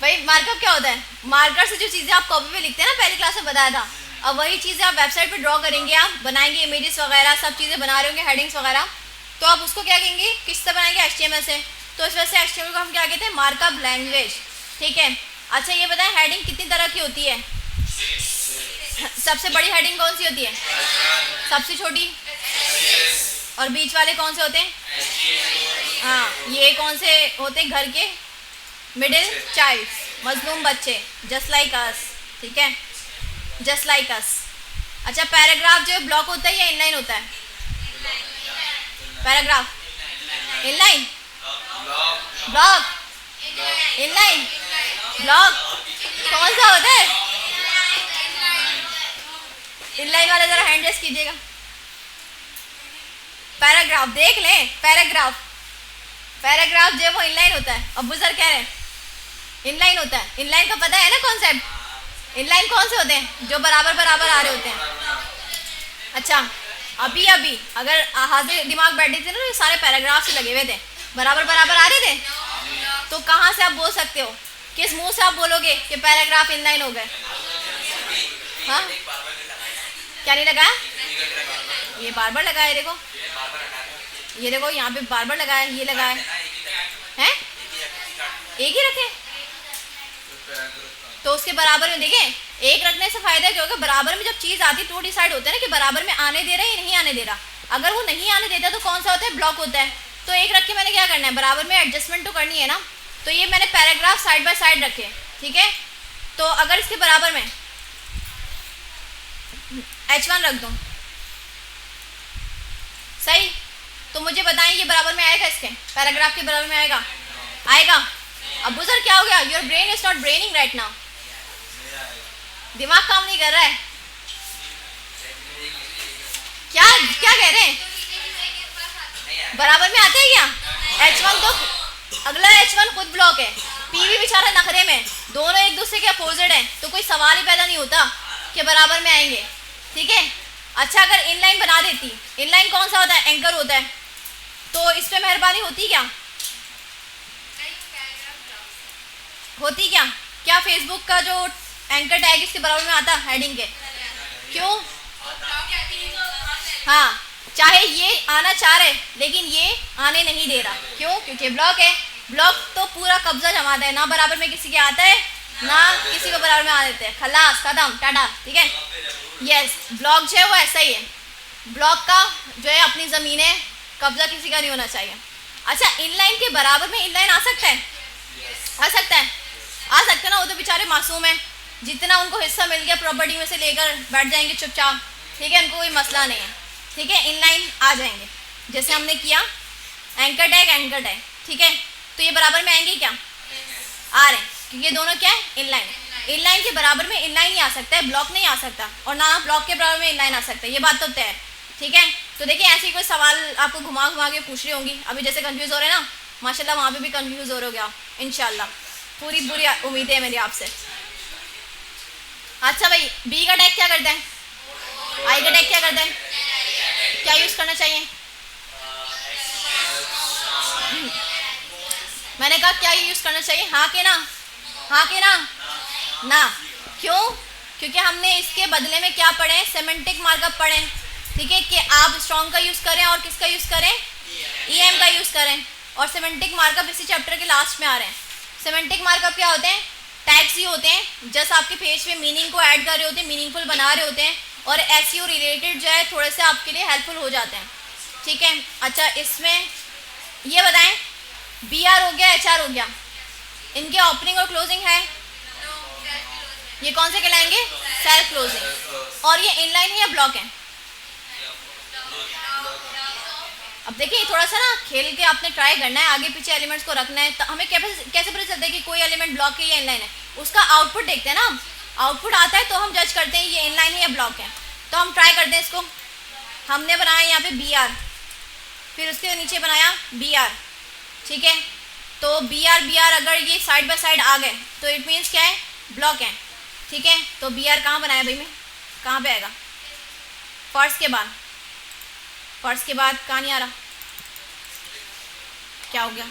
भाई मार्कअप क्या होता है, मार्कर से जो चीज़ें आप कॉपी पे लिखते हैं ना, पहली क्लास में बताया था, अब वही चीज़ें आप वेबसाइट पे ड्रॉ करेंगे, आप बनाएंगे इमेजेस वगैरह, सब चीज़ें बना रहे होंगे, हेडिंग्स वगैरह, तो आप उसको क्या कहेंगे, किससे बनाएंगे, HTML से। तो इस वजह से HTML को हम क्या कहते हैं, मार्कअप लैंग्वेज, ठीक है। अच्छा ये बताएं हेडिंग कितनी तरह की होती है, सबसे बड़ी हेडिंग कौन सी होती है, सबसे छोटी, और बीच वाले कौन से होते हैं, हाँ ये कौन से होते हैं, घर के मिडिल चाइल्ड, मजलूम बच्चे, जस्ट लाइक अस, ठीक है, जस्ट लाइक अस। अच्छा पैराग्राफ जो ब्लॉक होता है या इनलाइन होता है, paragraph inline, block inline, block कौन सा होता है, इनलाइन वाला जरा हैंड रेस कीजिएगा। पैराग्राफ देख लें, पैराग्राफ, पैराग्राफ जो है वो इनलाइन होता है, अब्बू सर कह रहे हैं इनलाइन होता है। इनलाइन का पता है ना कॉन्सेप्ट, इनलाइन कौन से होते हैं, जो बराबर बराबर आ रहे होते हैं। अच्छा अभी अभी अगर हाजिर दिमाग बैठे थे ना, तो सारे पैराग्राफ से लगे हुए थे, बराबर बराबर आ रहे थे, तो कहाँ से आप बोल सकते हो, किस मुंह से आप बोलोगे कि पैराग्राफ इनलाइन हो गए, हाँ क्या नहीं लगाया, ये बार बार लगाया, देखो ये देखो यहाँ पे बार बार लगाया, ये लगाया है, एक ही रखे, तो उसके बराबर में देखें, एक रखने से फायदा क्या होगा, बराबर में जब चीज़ आती है तो डिसाइड होता है ना कि बराबर में आने दे रहा है या नहीं आने दे रहा। अगर वो नहीं आने देता तो कौन सा होता है, ब्लॉक होता है। तो एक रख के मैंने क्या करना है, बराबर में एडजस्टमेंट तो करनी है ना, तो ये मैंने पैराग्राफ साइड बाय साइड रखे, ठीक है। तो अगर इसके बराबर में H1 रख दूँ, सही, तो मुझे बताएं ये बराबर में आएगा, इसके पैराग्राफ के बराबर में आएगा, आएगा। अब्बू सर क्या हो गया, your brain is not braining right now, दिमाग काम नहीं कर रहा है, क्या क्या कह रहे हैं, बराबर में आते हैं क्या, H1 तो अगला H1 खुद ब्लॉक है, P भी बेचारा नखरे में, दोनों एक दूसरे के अपोजिट हैं, तो कोई सवाल ही पैदा नहीं होता कि बराबर में आएंगे, ठीक है। अच्छा अगर इनलाइन बना देती, इनलाइन कौन सा होता है, एंकर होता है, तो इस पे मेहरबानी होती क्या, होती क्या, क्या फेसबुक का जो एंकर टैग इसके बराबर में आता हेडिंग के, क्यों, हाँ चाहे ये आना चाह रहे लेकिन ये आने नहीं दे रहा, क्यों, क्योंकि ब्लॉक है। ब्लॉक तो पूरा कब्जा जमाता है, ना बराबर में किसी के आता है ना किसी को बराबर में आ देते हैं, खलास खत्म टाटा, ठीक है। यस ब्लॉक जो है वो ऐसा ही है, ब्लॉक का जो है अपनी ज़मीनें कब्जा किसी का नहीं होना चाहिए। अच्छा इनलाइन के बराबर में इनलाइन आ सकता है, आ सकता है, आ सकता है ना, वो तो बेचारे मासूम हैं, जितना उनको हिस्सा मिल गया प्रॉपर्टी में से लेकर बैठ जाएंगे चुपचाप, ठीक है, उनको कोई मसला नहीं है, ठीक है, इनलाइन आ जाएंगे जैसे हमने किया एंकर टैग, ठीक है। तो ये बराबर में आएंगे क्या, आ रहे हैं, क्योंकि ये दोनों क्या है, इनलाइन, इनलाइन के बराबर में इनलाइन ही आ सकता है, ब्लॉक नहीं आ सकता, और ना ब्लॉक के बराबर में इनलाइन आ सकता है, ये बात तो तय है, ठीक है। तो देखिए ऐसे कोई सवाल आपको घुमा घुमा के पूछ रही होंगी, अभी जैसे कंफ्यूज हो रहे हैं ना, माशाल्लाह वहाँ पे भी कंफ्यूज हो रहे हो गया इंशाल्लाह, पूरी बुरी उम्मीद है मेरी आपसे। अच्छा भाई बी का टैग क्या करता है, आई का टैग क्या करता है, क्या यूज़ करना चाहिए, मैंने कहा क्या यूज़ करना चाहिए, हाँ के ना, हाँ के ना, क्यों, क्योंकि हमने इसके बदले में क्या पढ़े, सेमेंटिक मार्कअप पढ़े, ठीक है, कि आप स्ट्रॉन्ग का यूज़ करें और किसका यूज़ करें, EM का यूज़ करें, और सेमेंटिक मार्कअप इसी चैप्टर के लास्ट में आ रहे हैं। सेमेंटिक मार्कअप क्या होते हैं, टैग्स ही होते हैं, जस्ट आपके पेज पे मीनिंग को ऐड कर रहे होते हैं, मीनिंगफुल बना रहे होते हैं, और SEO रिलेटेड जो है थोड़े से आपके लिए हेल्पफुल हो जाते हैं, ठीक है। अच्छा इसमें ये बताएं BR हो गया, HR हो गया, इनके ओपनिंग और क्लोजिंग है, ये कौन से कहलाएंगे, सेल्फ क्लोजिंग, और ये इनलाइन है या ब्लॉक है। अब देखिए थोड़ा सा ना खेल के आपने ट्राई करना है, आगे पीछे एलिमेंट्स को रखना है, तो हमें कैसे पता चलता है कि कोई एलिमेंट ब्लॉक है या इनलाइन है, उसका आउटपुट देखते हैं ना, आउटपुट आता है तो हम जज करते हैं ये इनलाइन है या ब्लॉक है। तो हम ट्राई करते हैं इसको, हमने बनाया यहाँ पे BR, फिर उसके नीचे बनाया बी आर, ठीक है। तो बी आर अगर ये साइड बाय साइड आ गए तो इट मीन्स क्या है, ब्लॉक है, ठीक है। तो बी आर कहाँ बनाया भाई मैं, कहाँ पे आएगा, फर्स्ट के बाद, फर्स्ट के बाद कहाँ नहीं आ रहा, क्या हो गया।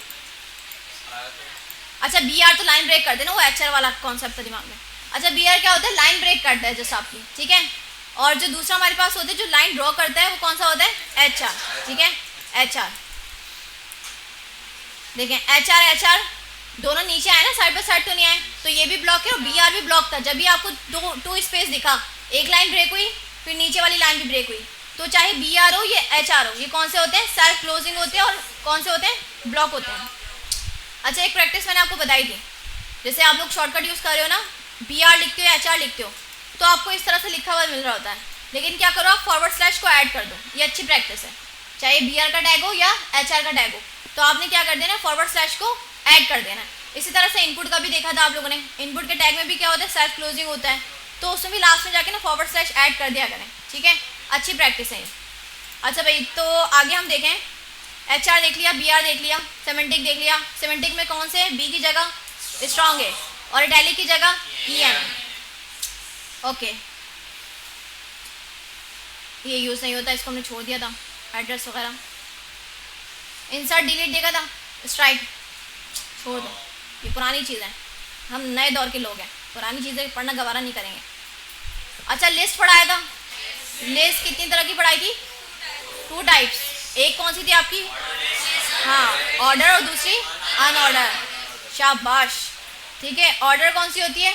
अच्छा बी आर तो लाइन ब्रेक करते हैं ना, वो एच आर वाला कॉन्सेप्ट था दिमाग में। अच्छा बी आर क्या होता है, लाइन ब्रेक करता है जैसे आपकी, ठीक है। और जो दूसरा हमारे पास होता है जो लाइन ड्रॉ करता है वो कौन सा होता है, एच आर, ठीक है, एच आर। देखें एच आर दोनों नीचे आए ना, साइड बाय साइड तो नहीं आए, तो ये भी ब्लॉक है और बी आर भी ब्लॉक था। जब भी आपको टू स्पेस दिखा, एक लाइन ब्रेक हुई फिर नीचे वाली लाइन भी ब्रेक हुई, तो चाहे बी आर हो या एच आर हो, ये कौन से होते हैं, सेल्फ क्लोजिंग होते हैं और कौन से होते हैं, ब्लॉक होते हैं। अच्छा एक प्रैक्टिस मैंने आपको बताई थी, जैसे आप लोग शॉर्टकट यूज़ कर रहे हो ना, बी आर लिखते हो एच आर लिखते हो तो आपको इस तरह से लिखा हुआ मिल रहा होता है, लेकिन क्या करो आप फॉरवर्ड स्लैश को ऐड कर दो, ये अच्छी प्रैक्टिस है। चाहे बी आर का टैग हो या एच आर का टैग हो, तो आपने क्या कर देना, फॉरवर्ड स्लैश को ऐड कर देना। इसी तरह से इनपुट का भी देखा था आप लोगों ने, इनपुट के टैग में भी क्या होता है, सेल्फ क्लोजिंग होता है, तो उसमें भी लास्ट में जाके ना फॉरवर्ड स्लैश ऐड कर दिया करें, ठीक है, अच्छी प्रैक्टिस है ये। अच्छा भाई तो आगे हम देखें, एच आर देख लिया, बी आर देख लिया, सेमेंटिक देख लिया। सेमेंटिक में कौन से, बी की जगह स्ट्रॉन्ग है और इटैलिक की जगह ई एन, ओके। ये यूज़ नहीं होता, इसको हमने छोड़ दिया था, एड्रेस वगैरह। इंसर्ट डिलीट देखा था, स्ट्राइक छोड़ दो, ये पुरानी चीज़ है, हम नए दौर के लोग हैं, पुरानी चीज़ें पढ़ना गवारा नहीं करेंगे। अच्छा लिस्ट पढ़ाया था, लिस्ट कितनी तरह की पढ़ाई थी, 2 टाइप्स, एक कौन सी थी आपकी, हाँ ऑर्डर, और दूसरी अनऑर्डर, शाबाश, ठीक है। ऑर्डर कौन सी होती है,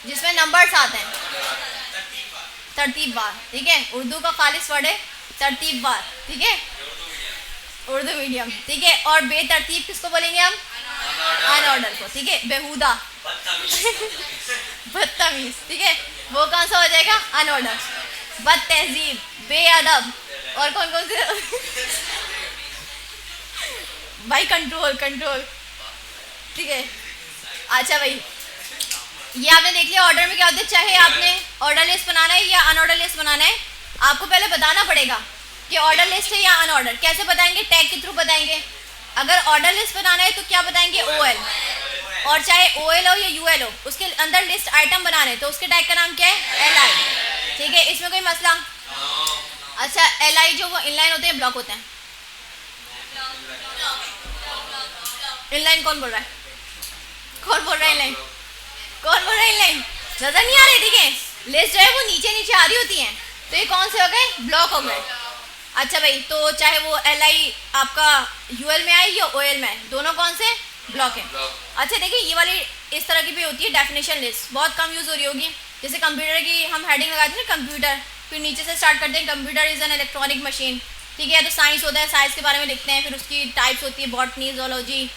जिसमें नंबर्स आते हैं, तरतीब बार, ठीक है, उर्दू का खालिस वर्ड है तरतीब बार, ठीक है, उर्दू मीडियम, ठीक है। और बेतरतीब किसको बोलेंगे हम, अनऑर्डर को, ठीक है, बेहुदा बदतमीज, ठीक है, वो कौन सा हो जाएगा, अनऑर्डर। बद तहजीब, बेअदब, और कौन कौन से भाई कंट्रोल कंट्रोल, ठीक है। अच्छा भाई ये आपने देख लिया, ऑर्डर में क्या होता है, चाहे आपने ऑर्डर लिस्ट बनाना है या अनऑर्डर लिस्ट बनाना है, आपको पहले बताना पड़ेगा कि ऑर्डर लिस्ट है या अनऑर्डर। कैसे बताएंगे, टैग के थ्रू बताएंगे। अगर ऑर्डर लिस्ट बनाना है तो क्या बताएंगे, OL, और चाहे OL हो या UL हो, उसके अंदर लिस्ट आइटम बना रहे हैं तो उसके टैग का नाम क्या है, LI, ठीक है, इसमें कोई मसला। अच्छा LI जो वो इनलाइन होते हैं, ब्लॉक होते हैं, इनलाइन कौन बोल रहा है, कौन बोल रहा है इनलाइन, कौन बोल रहा है इनलाइन, नजर नहीं आ रही, ठीक है, लिस्ट जो है वो नीचे नीचे आ रही होती हैं, तो ये कौन से हो गए, ब्लॉक हो गए। अच्छा भाई तो चाहे वो LI आपका UL में आए या OL में आए, दोनों कौन से, ब्लॉक है। अच्छा देखिए ये वाली इस तरह की भी होती है डेफिनेशन लिस्ट, बहुत कम यूज़ हो रही होगी, जैसे कंप्यूटर की हम हेडिंग लगाते हैं ना, कंप्यूटर, फिर नीचे से स्टार्ट करते हैं, computer is an electronic machine, ठीक है। तो साइंस होता है, साइंस के बारे में लिखते हैं, फिर उसकी टाइप्स होती है, बॉटनी, जोलॉजी,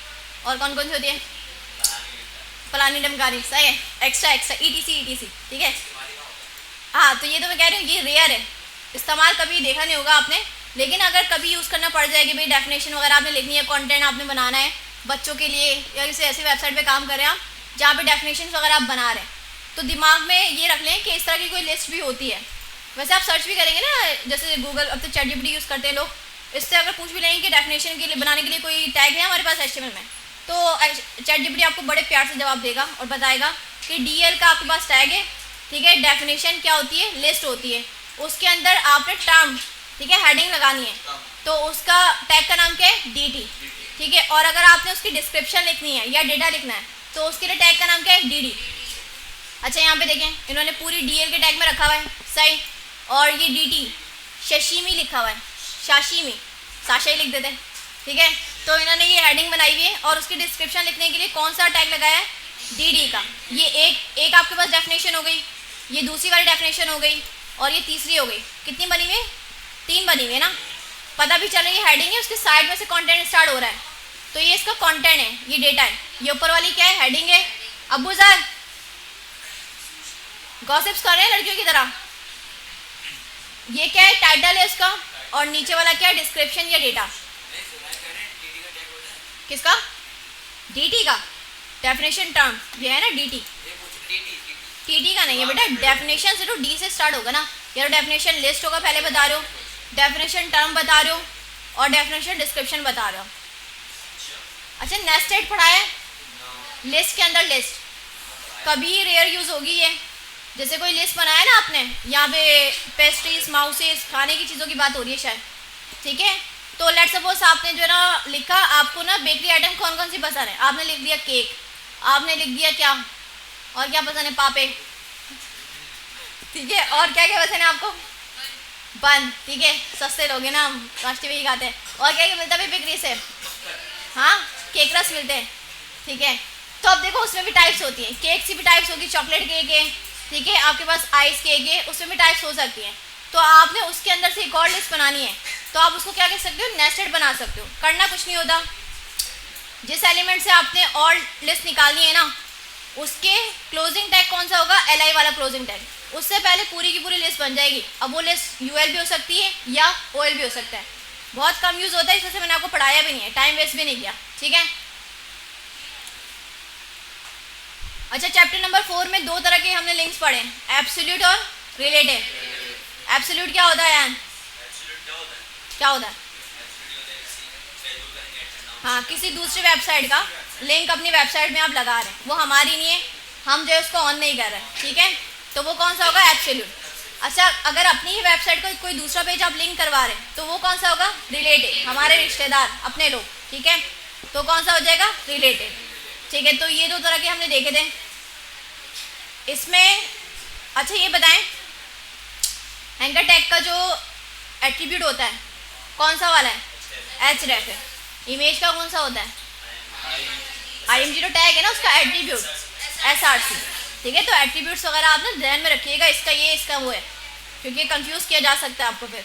और कौन कौन सी होती है, फलानी डमकारी, सही है, एक्स्ट्रा ETC, ठीक है। हाँ तो ये तो मैं कह रही हूँ ये रेयर है, इस्तेमाल कभी देखा नहीं होगा आपने, लेकिन अगर कभी यूज़ करना पड़ जाएगी, भाई डेफिनेशन वगैरह आपने लिखनी है, कंटेंट आपने बनाना है बच्चों के लिए, या किसी ऐसी वेबसाइट पे काम कर रहे हैं आप जहाँ पे डेफिनेशन वगैरह आप बना रहे हैं, तो दिमाग में ये रख लें कि इस तरह की कोई लिस्ट भी होती है। वैसे आप सर्च भी करेंगे ना, जैसे गूगल, अब तो ChatGPT यूज़ करते हैं लोग, इससे अगर पूछ भी लेंगे कि डेफिनेशन के लिए बनाने के लिए कोई टैग है हमारे पास HTML में, तो ChatGPT आपको बड़े प्यार से जवाब देगा और बताएगा कि DL का आपके पास टैग है, ठीक है, डेफिनेशन क्या होती है, लिस्ट होती है, उसके अंदर आपने टर्म, ठीक है, हेडिंग लगानी है, तो उसका टैग का नाम क्या है, DT, ठीक है। और अगर आपने उसकी डिस्क्रिप्शन लिखनी है या डेटा लिखना है तो उसके लिए टैग का नाम क्या है, DD। अच्छा यहाँ पे देखें इन्होंने पूरी DL के टैग में रखा हुआ है, सही, और ये DT शशीमी लिखा हुआ है, शाशीमी, साशा ही लिख देते हैं, ठीक है। तो इन्होंने ये हेडिंग बनाई हुई है और उसकी डिस्क्रिप्शन लिखने के लिए कौन सा टैग लगाया है, DD का। ये एक आपके पास डेफिनेशन हो गई, ये दूसरी वाली डेफिनेशन हो गई, और ये तीसरी हो गई, कितनी बनी हुई, 3 बनी हुई है ना। पता भी चले ये हेडिंग है, उसके साइड में से कंटेंट स्टार्ट हो रहा है, तो ये इसका कंटेंट है, ये डेटा है, ये ऊपर वाली क्या है, हेडिंग है। अब्बू सर गॉसिप्स कर रहे हैं लड़कियों की तरह, ये क्या है, टाइटल है इसका, और नीचे वाला क्या है, डिस्क्रिप्शन या डेटा, किसका, DT का, डेफिनेशन टर्म, ये है ना DT, TT का नहीं है बेटा, डेफिनेशन से तो D से स्टार्ट होगा ना, या तो डेफिनेशन लिस्ट होगा, पहले बता रहे हो, डेफिनेशन टर्म बता रहे हो, और डेफिनेशन डिस्क्रिप्शन बता रहा हूँ। अच्छा, नेस्टेड पढ़ा है? लिस्ट के अंदर लिस्ट कभी रेयर यूज़ होगी ये। जैसे कोई लिस्ट बनाया ना आपने, यहाँ पे पेस्ट्रीज, माउसेस, खाने की चीज़ों की बात हो रही है शायद, ठीक है। तो लेट सपोज आपने जो है ना लिखा, आपको ना बेकरी आइटम कौन कौन सी पसंद है, आपने लिख दिया केक, आपने लिख दिया क्या, और क्या पसंद है, पापे, ठीक है, और क्या क्या पसंद है आपको, बन, ठीक है, सस्ते लोग हैं ना, नाश्ते में ही खाते हैं। और क्या क्या मिलता है बेकरी से, हाँ, केक रस मिलते हैं, ठीक है। तो अब देखो उसमें भी टाइप्स होती हैं, केक की भी टाइप्स होगी, चॉकलेट केक है, ठीक है, आपके पास आइस केक है, उसमें भी टाइप्स हो सकती हैं। तो आपने उसके अंदर से एक और लिस्ट बनानी है, तो आप उसको क्या कह सकते हो, नेस्टेड बना सकते हो। करना कुछ नहीं होता, जिस एलिमेंट से आपने और लिस्ट निकालनी है ना, उसके क्लोजिंग टैग कौन सा होगा, LI वाला क्लोजिंग टैग, उससे पहले पूरी की पूरी लिस्ट बन जाएगी। अब वो लिस्ट UL भी हो सकती है या OL भी हो सकता है, बहुत कम यूज़ होता है, इससे मैंने आपको पढ़ाया भी नहीं है, टाइम वेस्ट भी नहीं किया, ठीक है। अच्छा, चैप्टर नंबर 4 में 2 तरह के हमने लिंक्स पढ़े, एब्सोल्यूट और रिलेटिव। एब्सोल्यूट क्या होता है यार, क्या होता है, हाँ, किसी दूसरी वेबसाइट का लिंक अपनी वेबसाइट में आप लगा रहे हैं, वो हमारी नहीं है, हम जो है उसको ऑन नहीं कर रहे हैं, ठीक है, तो वो कौन सा होगा, एब्सोल्यूट। अच्छा, अगर अपनी ही वेबसाइट को कोई दूसरा पेज आप लिंक करवा रहे हैं, तो वो कौन सा होगा, रिलेटिव, हमारे रिश्तेदार, अपने लोग, ठीक है, तो कौन सा हो जाएगा, रिलेटिव, ठीक है। तो ये 2 तरह के हमने देखे थे इसमें। अच्छा, ये बताएं, एंकर टैग का जो एट्रीब्यूट होता है कौन सा वाला है, href है। इमेज का कौन सा होता है, IMG जो टैग है ना, उसका एट्रीब्यूट src, ठीक है। तो एट्रीब्यूट्स वगैरह आप ना ध्यान में रखिएगा, इसका ये, इसका वो है, क्योंकि कंफ्यूज किया जा सकता है आपको फिर।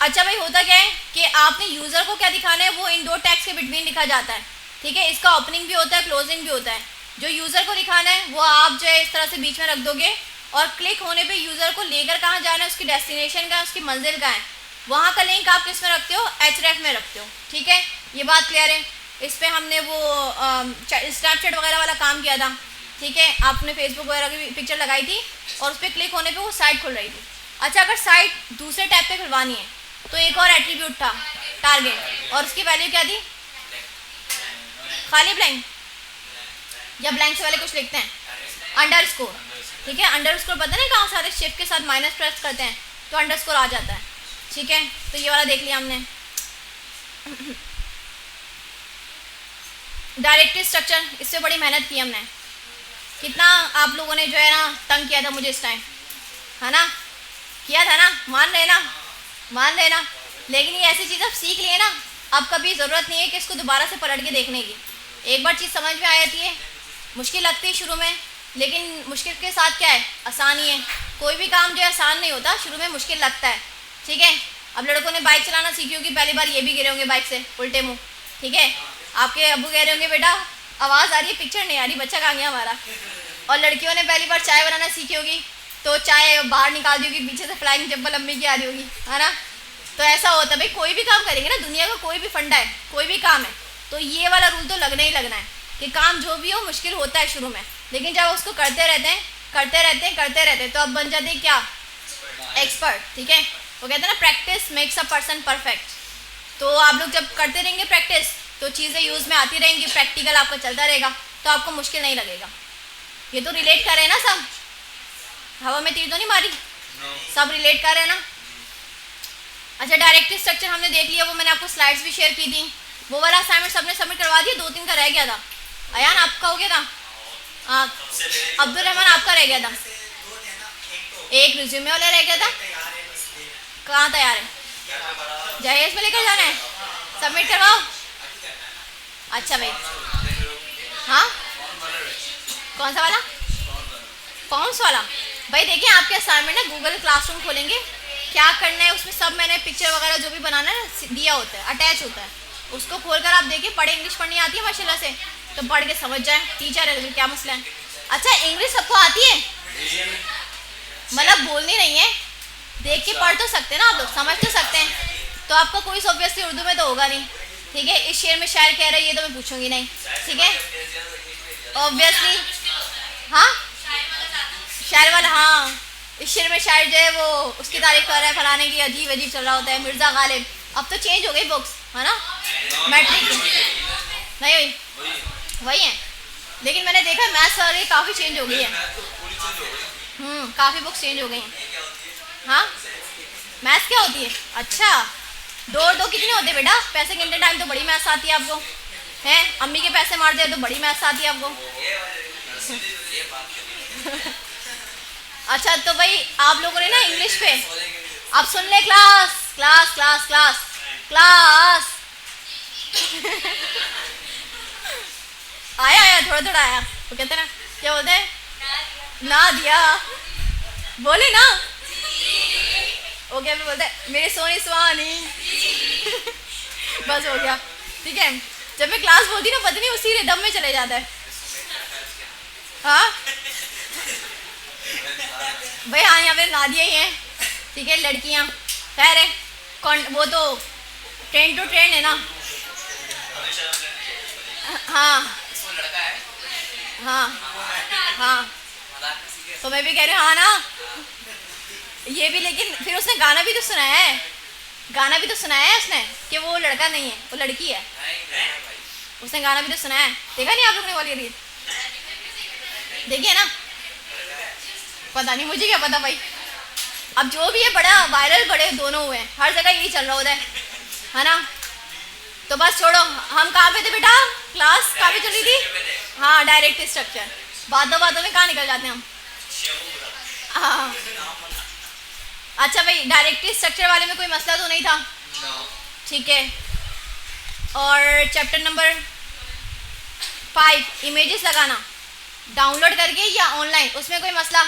अच्छा भाई, होता क्या है कि आपने यूज़र को क्या दिखाना है, वो इन 2 टैग्स के बिटवीन लिखा जाता है, ठीक है। इसका ओपनिंग भी होता है, क्लोजिंग भी होता है। जो यूज़र को दिखाना है वो आप जो है इस तरह से बीच में रख दोगे, और क्लिक होने पे यूज़र को लेकर कहाँ जाना है, उसकी डेस्टिनेशन का है, उसकी मंजिल का है, वहाँ का लिंक आप किस में रखते हो, href में रखते हो, ठीक है। ये बात क्लियर है। इस पर हमने वो स्नैपचैट वगैरह वाला काम किया था, ठीक है, आपने फेसबुक वगैरह की पिक्चर लगाई थी और उस पर क्लिक होने पे वो साइट खुल रही थी। अच्छा, अगर साइट दूसरे टैब पे खुलवानी है तो एक और एट्रीब्यूट था, टारगेट, और उसकी वैल्यू क्या थी, खाली ब्लैंक, या ब्लैंक से वाले कुछ लिखते हैं, अंडरस्कोर, ठीक है। अंडरस्कोर पता नहीं कहाँ सारे शिफ्ट के साथ माइनस प्रेस करते हैं तो अंडरस्कोर आ जाता है, ठीक है। तो ये वाला देख लिया हमने। डायरेक्टरी स्ट्रक्चर, इससे बड़ी मेहनत की हमने, कितना आप लोगों ने जो है ना तंग किया था मुझे इस टाइम, है ना, किया था ना, मान लेना, मान लेना। लेकिन ये ऐसी चीज़ आप सीख लिए ना, अब कभी ज़रूरत नहीं है कि इसको दोबारा से पलट के देखने की। एक बार चीज़ समझ में आ जाती है, मुश्किल लगती है शुरू में, लेकिन मुश्किल के साथ क्या है, आसानी है। कोई भी काम जो है आसान नहीं होता, शुरू में मुश्किल लगता है, ठीक है। अब लड़कों ने बाइक चलाना सीखी होगी, पहली बार ये भी गिरे होंगे बाइक से उल्टे मुँह, ठीक है। आपके अब्बू कह रहे होंगे बेटा आवाज़ आ रही है, पिक्चर नहीं आ रही, बच्चा कहाँ गया हमारा। और लड़कियों ने पहली बार चाय बनाना सीखी होगी, तो चाय बाहर निकाल दी होगी, पीछे से फ्लाइंग चप्पल अम्मी की आ रही होगी, है ना। तो ऐसा होता है भाई, कोई भी काम करेंगे ना, दुनिया का कोई भी फंडा है, कोई भी काम है, तो ये वाला रूल तो लगना ही लगना है कि काम जो भी हो मुश्किल होता है शुरू में, लेकिन जब उसको करते रहते हैं करते रहते हैं करते रहते हैं तो अब बन जाते हैं क्या, एक्सपर्ट, ठीक है। वो कहते हैं ना, practice makes a person perfect. तो आप लोग जब करते रहेंगे प्रैक्टिस, तो चीज़ें यूज़ में आती रहेंगी, प्रैक्टिकल आपका चलता रहेगा, तो आपको मुश्किल नहीं लगेगा। ये तो रिलेट कर रहे हैं ना सब, हवा में तीर तो नहीं मारी, सब रिलेट कर रहे हैं ना। अच्छा, डायरेक्टरी स्ट्रक्चर हमने देख लिया, वो मैंने आपको स्लाइड्स भी शेयर की थी। वो वाला असाइनमेंट सबने सबमिट करवा दिया, 2-3 का रह गया था। अयान आपका हो गया था, अब्दुल रहमान आपका रह गया था, एक रिज्यूमे वाला रह गया था। कहाँ तैयार है, जहेज में लेकर जाना है, सबमिट करवाओ। अच्छा भाई, हाँ, कौन सा वाला, फॉर्म्स वाला। भाई देखिए, आपके असाइनमेंट है, गूगल क्लासरूम खोलेंगे, क्या करना है उसमें सब मैंने पिक्चर वगैरह जो भी बनाना है दिया होता है, अटैच होता है, उसको खोलकर आप देखिए। पढ़े, इंग्लिश पढ़नी आती है माशाल्लाह से, तो पढ़ के समझ जाए, टीचर है तो क्या मसला है। अच्छा, इंग्लिश सबको आती है, मतलब बोलनी नहीं है, देख के पढ़ तो सकते हैं ना आप लोग, समझ तो सकते हैं। तो आपका कोई ऑब्वियसली उर्दू में तो होगा नहीं, ठीक है। इस शेर में शायर कह रहा है, ये तो मैं पूछूंगी नहीं, ठीक है, ऑब्वियसली। हाँ, शायर वाला, हाँ, इस शेर में शायर जो है वो उसकी तारीफ कर रहा है, फलाने की, अजीब अजीब चल रहा होता है, मिर्ज़ा गालिब। अब तो चेंज हो गई बुक्स, है ना? मैट्रिक नहीं वही है, लेकिन मैंने देखा मैथ्स वाली काफ़ी चेंज हो गई है। काफ़ी बुक्स चेंज हो गई हैं। हाँ, मैथ्स क्या होती है? अच्छा, 2 और 2 कितने होते हैं बेटा? पैसे गिनते टाइम तो बड़ी मैथ्स आती है आपको, हैं? अम्मी के पैसे मारते हैं तो बड़ी मैथ्स आती है आपको। अच्छा, तो भाई आप लोगों ने ना इंग्लिश पे, आप सुन ले, class class class class class. आया आया, थोड़ा थोड़ा आया। वो कहते हैं ना, क्या बोलते हैं? ना दिया, बोले ना। हो गया, बोलते हैं मेरी सोनी सुहानी। बस हो गया, ठीक है। जब मैं क्लास बोलती ना, पता नहीं उसी रिदम में चले जाता है। हाँ भाई, हाँ यहाँ पे नादिया ही हैं, ठीक है, लड़कियाँ। खैर है, वो तो ट्रेंड टू ट्रेंड है ना। हाँ हाँ हाँ, तो मैं भी कह रही हूँ हाँ ना, ये भी। लेकिन फिर उसने गाना भी तो सुनाया है, गाना भी तो सुनाया है उसने कि वो लड़का नहीं है, वो लड़की है। उसने गाना भी तो सुनाया है, देखा नहीं आप लोगों ने वाली रील? देखिए ना, पता नहीं, मुझे क्या पता भाई। अब जो भी है, बड़ा वायरल बड़े दोनों हुए हैं, हर जगह यही चल रहा होता है ना? तो बस छोड़ो, हम कहाँ पे थे बेटा? क्लास कहाँ पे चल रही थी? हाँ, डायरेक्ट स्ट्रक्चर। बातों बातों में कहाँ निकल जाते हैं हम। हाँ, अच्छा भाई, डायरेक्ट स्ट्रक्चर वाले में कोई मसला तो नहीं था? ठीक है। और चैप्टर नंबर 5, इमेजेस लगाना, डाउनलोड करके या ऑनलाइन, उसमें कोई मसला?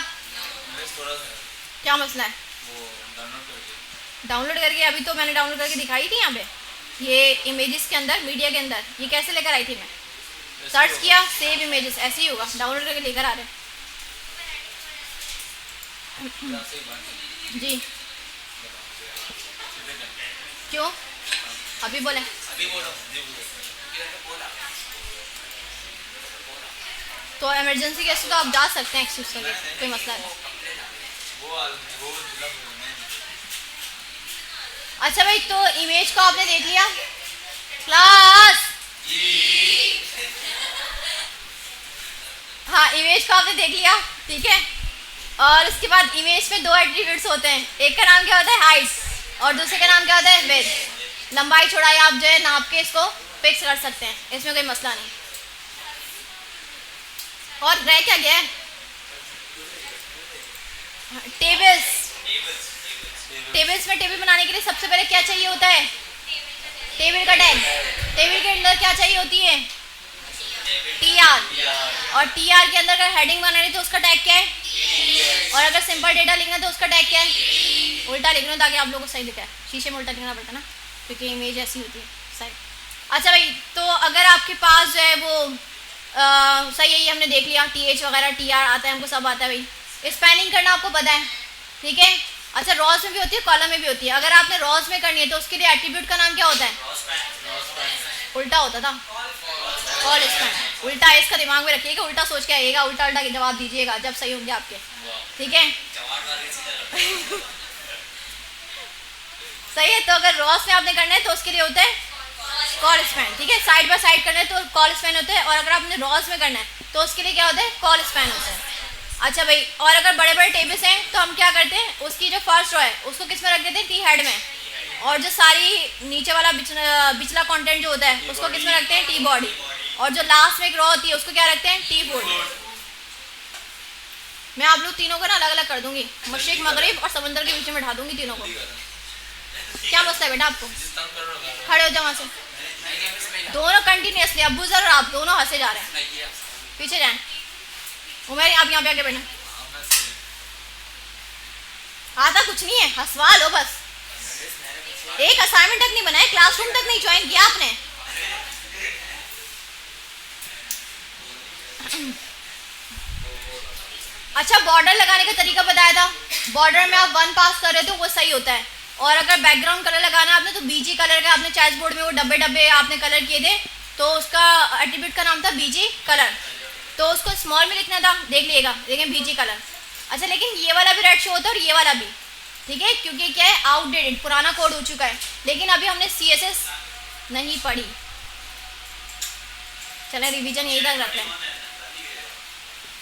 क्या मसला है? डाउनलोड करके, अभी तो मैंने डाउनलोड करके दिखाई थी यहाँ पे, ये इमेजेस के अंदर, मीडिया के अंदर। ये कैसे लेकर आई थी मैं? सर्च किया, सेव इमेजेस, ऐसे ही होगा, डाउनलोड करके लेकर आ रहे हैं। जी, क्यों? अभी बोले? तो इमरजेंसी केस तो आप जा सकते हैं एक्सक्यूज करके, कोई मसला नहीं। अच्छा भाई, तो इमेज को आपने देख लिया क्लास? हाँ, इमेज को आपने देख लिया, ठीक है। और उसके बाद इमेज में 2 एट्रीब्यूट्स होते हैं, एक का नाम क्या होता है? हाइट, और दूसरे का नाम क्या होता है? विड्थ। लंबाई चौड़ाई आप जो है नाप के इसको फिक्स कर सकते हैं, इसमें कोई मसला नहीं। और रह क्या गया है? टेबल्स। टेबल्स में टेबल बनाने के लिए सबसे पहले क्या चाहिए होता है? टेबल का टैग। टेबल के अंदर क्या चाहिए होती है? TR। और TR के अंदर अगर हेडिंग बनानी है तो उसका टैग क्या है? और अगर सिंपल डेटा लिखना है तो उसका टैग क्या है? उल्टा लिख रहा हूँ ताकि आप लोगों को सही दिखे, शीशे में उल्टा लिखना पड़ता ना, क्योंकि इमेज ऐसी होती है सही। अच्छा भाई, तो अगर आपके पास जो है वो सही है, ये हमने देख लिया, TH वगैरह TR आता है, हमको सब आता है भाई। स्पेलिंग करना आपको पता है, ठीक है। अच्छा, रॉज में भी होती है, कॉलम में भी होती है। अगर आपने रॉज में करनी है तो उसके लिए एट्रीब्यूट का नाम क्या होता है? उल्टा होता था, कॉल स्पैन। उल्टा इसका दिमाग में रखिएगा, उल्टा सोच के आइएगा, उल्टा उल्टा के जवाब दीजिएगा जब सही होंगे आपके, ठीक है। सही है। तो अगर रॉस में आपने करना है तो उसके लिए होता है कॉल स्पैन, ठीक है। साइड बाय साइड करना है तो कॉल स्पैन होता है, और अगर आपने रॉस में करना है तो उसके लिए क्या होता है? कॉल स्पैन होता है। अच्छा भाई, और अगर बड़े बड़े टेबल्स हैं तो हम क्या करते हैं? उसकी जो फर्स्ट रो है उसको किस में रख देते हैं? T हेड में। और जो सारी नीचे वाला पिछला कंटेंट जो होता है उसको किस में रखते हैं? T body. और जो लास्ट में एक रो होती है उसको क्या रखते हैं? T body. मैं आप लोग तीनों को ना अलग अलग कर दूंगी, मशरिक मगरिब और समंदर के बीच में बैठा दूंगी तीनों को। क्या मसला है बेटा आपको? खड़े हो जाओ वहाँ से। दोनों कंटिन्यूसली, अब्बू सर और आप दोनों हंसे जा रहे हैं। पीछे जाएं। उमेर, आप यहाँ पे आके बैठना। आता कुछ नहीं है, हंसवा लो बस। एक असाइनमेंट तक नहीं बनाया, क्लासरूम तक नहीं ज्वाइन किया आपने। अच्छा, बॉर्डर लगाने का तरीका बताया था। बॉर्डर में आप 1 पास कर रहे थे वो सही होता है। और अगर बैकग्राउंड कलर लगाना आपने तो BG कलर का, आपने चॉइस बोर्ड में वो डब्बे डब्बे आपने कलर किए थे तो उसका एट्रीब्यूट का नाम था BG कलर, तो उसको स्मॉल में लिखना था, देख लीजिएगा, देखें BG कलर। अच्छा, लेकिन ये वाला भी रेड शो होता है और ये वाला भी, ठीक है, क्योंकि क्या है, आउटडेटेड, पुराना कोड हो चुका है। लेकिन अभी हमने CSS नहीं पढ़ी। चले रिवीजन यही तक रखते हैं।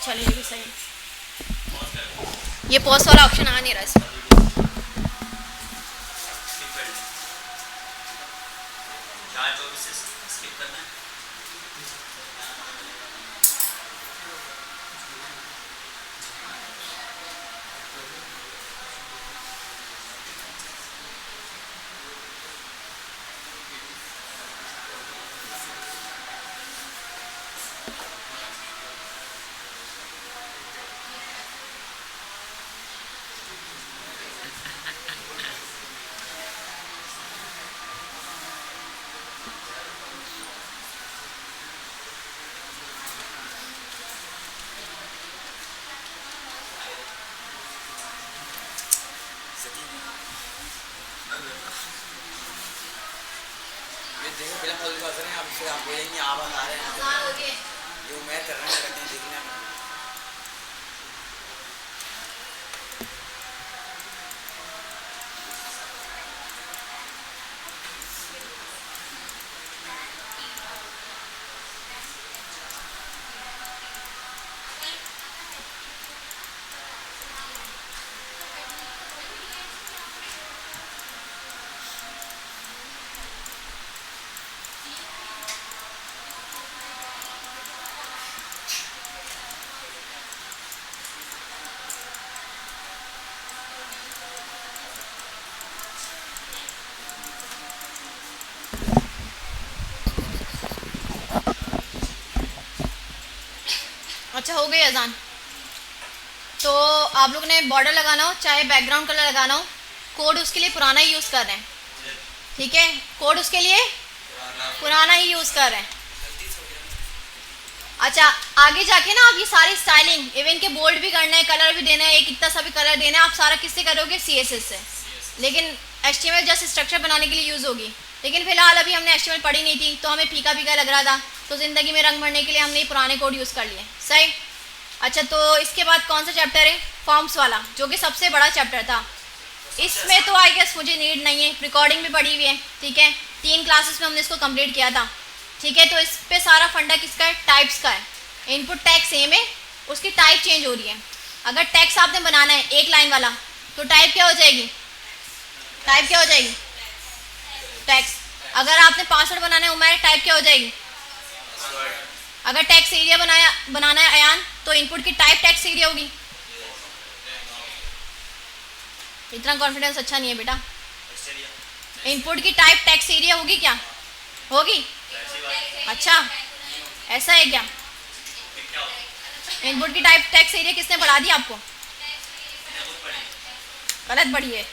चलिए भी सही, ये पॉज वाला ऑप्शन आ नहीं रहा इसमें। अच्छा, हो गई अजान। तो आप लोगों ने बॉर्डर लगाना हो चाहे बैकग्राउंड कलर लगाना हो, कोड उसके लिए पुराना ही यूज़ कर रहे हैं। ठीक है, कोड उसके लिए पुराना ही यूज़ कर रहे हैं। अच्छा, आगे जाके ना आप ये सारी स्टाइलिंग, इवन के बोल्ड भी करना है, कलर भी देना है, एक इतना सा भी कलर देना है, आप सारा किससे करोगे? CSS से। लेकिन HTML जस्ट स्ट्रक्चर बनाने के लिए यूज़ होगी। लेकिन फिलहाल अभी हमने HTML पढ़ी नहीं थी, तो हमें फीका फीका लग रहा था, तो ज़िंदगी में रंग भरने के लिए हमने पुराने कोड यूज़ कर लिए। सही। अच्छा, तो इसके बाद कौन सा चैप्टर है? फॉर्म्स वाला, जो कि सबसे बड़ा चैप्टर था। इसमें तो आई गेस मुझे नीड नहीं है, रिकॉर्डिंग भी पड़ी हुई है। ठीक है, 3 क्लासेस में हमने इसको कंप्लीट किया था। ठीक है, तो इस पे सारा फंडा किसका है? टाइप्स का है। इनपुट टैग सेम है, उसकी टाइप चेंज हो रही है। अगर टैक्स आपने बनाना है एक लाइन वाला, तो टाइप क्या हो जाएगी? टाइप क्या हो जाएगी? टैक्स। अगर आपने पासवर्ड बनाना है उमर, टाइप क्या हो जाएगी? अगर टैक्स एरिया बनाना है अयान, तो इनपुट की टाइप टैक्स एरिया होगी। इतना कॉन्फिडेंस अच्छा नहीं है बेटा। इनपुट की टाइप टैक्स एरिया होगी क्या? होगी। अच्छा, ऐसा है क्या? इनपुट की टाइप टैक्स एरिया किसने बढ़ा दी आपको? गलत पढ़ी है।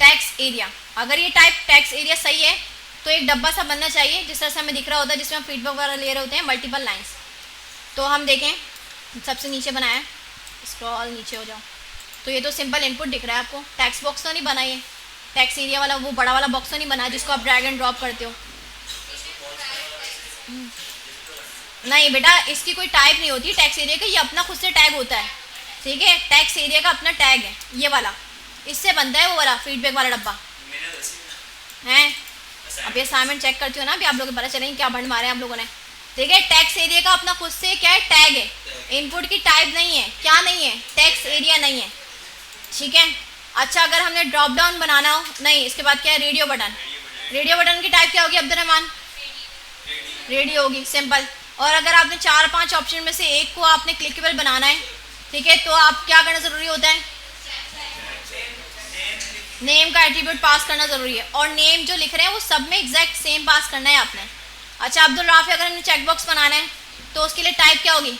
टैक्स एरिया, अगर ये टाइप टैक्स एरिया सही है तो एक डब्बा सा बनना चाहिए जिस तरह से हमें दिख रहा होता है, जिसमें हम फीडबैक वगैरह ले रहे होते हैं, मल्टीपल लाइंस। तो हम देखें, सबसे नीचे बनाया है, स्क्रॉल नीचे हो जाओ, तो ये तो सिंपल इनपुट दिख रहा है आपको। टैक्स बॉक्स तो नहीं बना, ये टैक्स एरिया वाला वो बड़ा वाला बॉक्स तो नहीं बना जिसको आप ड्रैग एंड ड्रॉप करते हो। नहीं बेटा, इसकी कोई टाइप नहीं होती टैक्स एरिया का, ये अपना खुद से टैग होता है। ठीक है, टैक्स एरिया का अपना टैग है ये वाला, इससे बनता है वो वाला फीडबैक वाला डब्बा है। अब ये असाइनमेंट चेक करती हो ना, अभी आप लोग को पता चलेंगे क्या बंड मारे हैं आप लोगों ने। ठीक है, टैक्स एरिया का अपना खुद से क्या है? टैग है। इनपुट की टाइप नहीं है, क्या नहीं है? टैक्स एरिया नहीं है। ठीक है। अच्छा, अगर हमने ड्रॉप डाउन बनाना हो, नहीं, इसके बाद क्या है? Radio button. रेडियो बटन की टाइप क्या होगी अब्दुलरहमान? रेडियो होगी, सिंपल। और अगर आपने 4-5 ऑप्शन में से एक को आपने क्लिकेबल बनाना है, ठीक है, तो आप क्या करना ज़रूरी होता है? नेम का एट्रीब्यूट पास करना ज़रूरी है, और नेम जो लिख रहे हैं वो सब में एग्जैक्ट सेम पास करना है आपने। अच्छा, अब्दुल राफी, अगर हमने चेक बॉक्स बनाना है तो उसके लिए टाइप क्या होगी?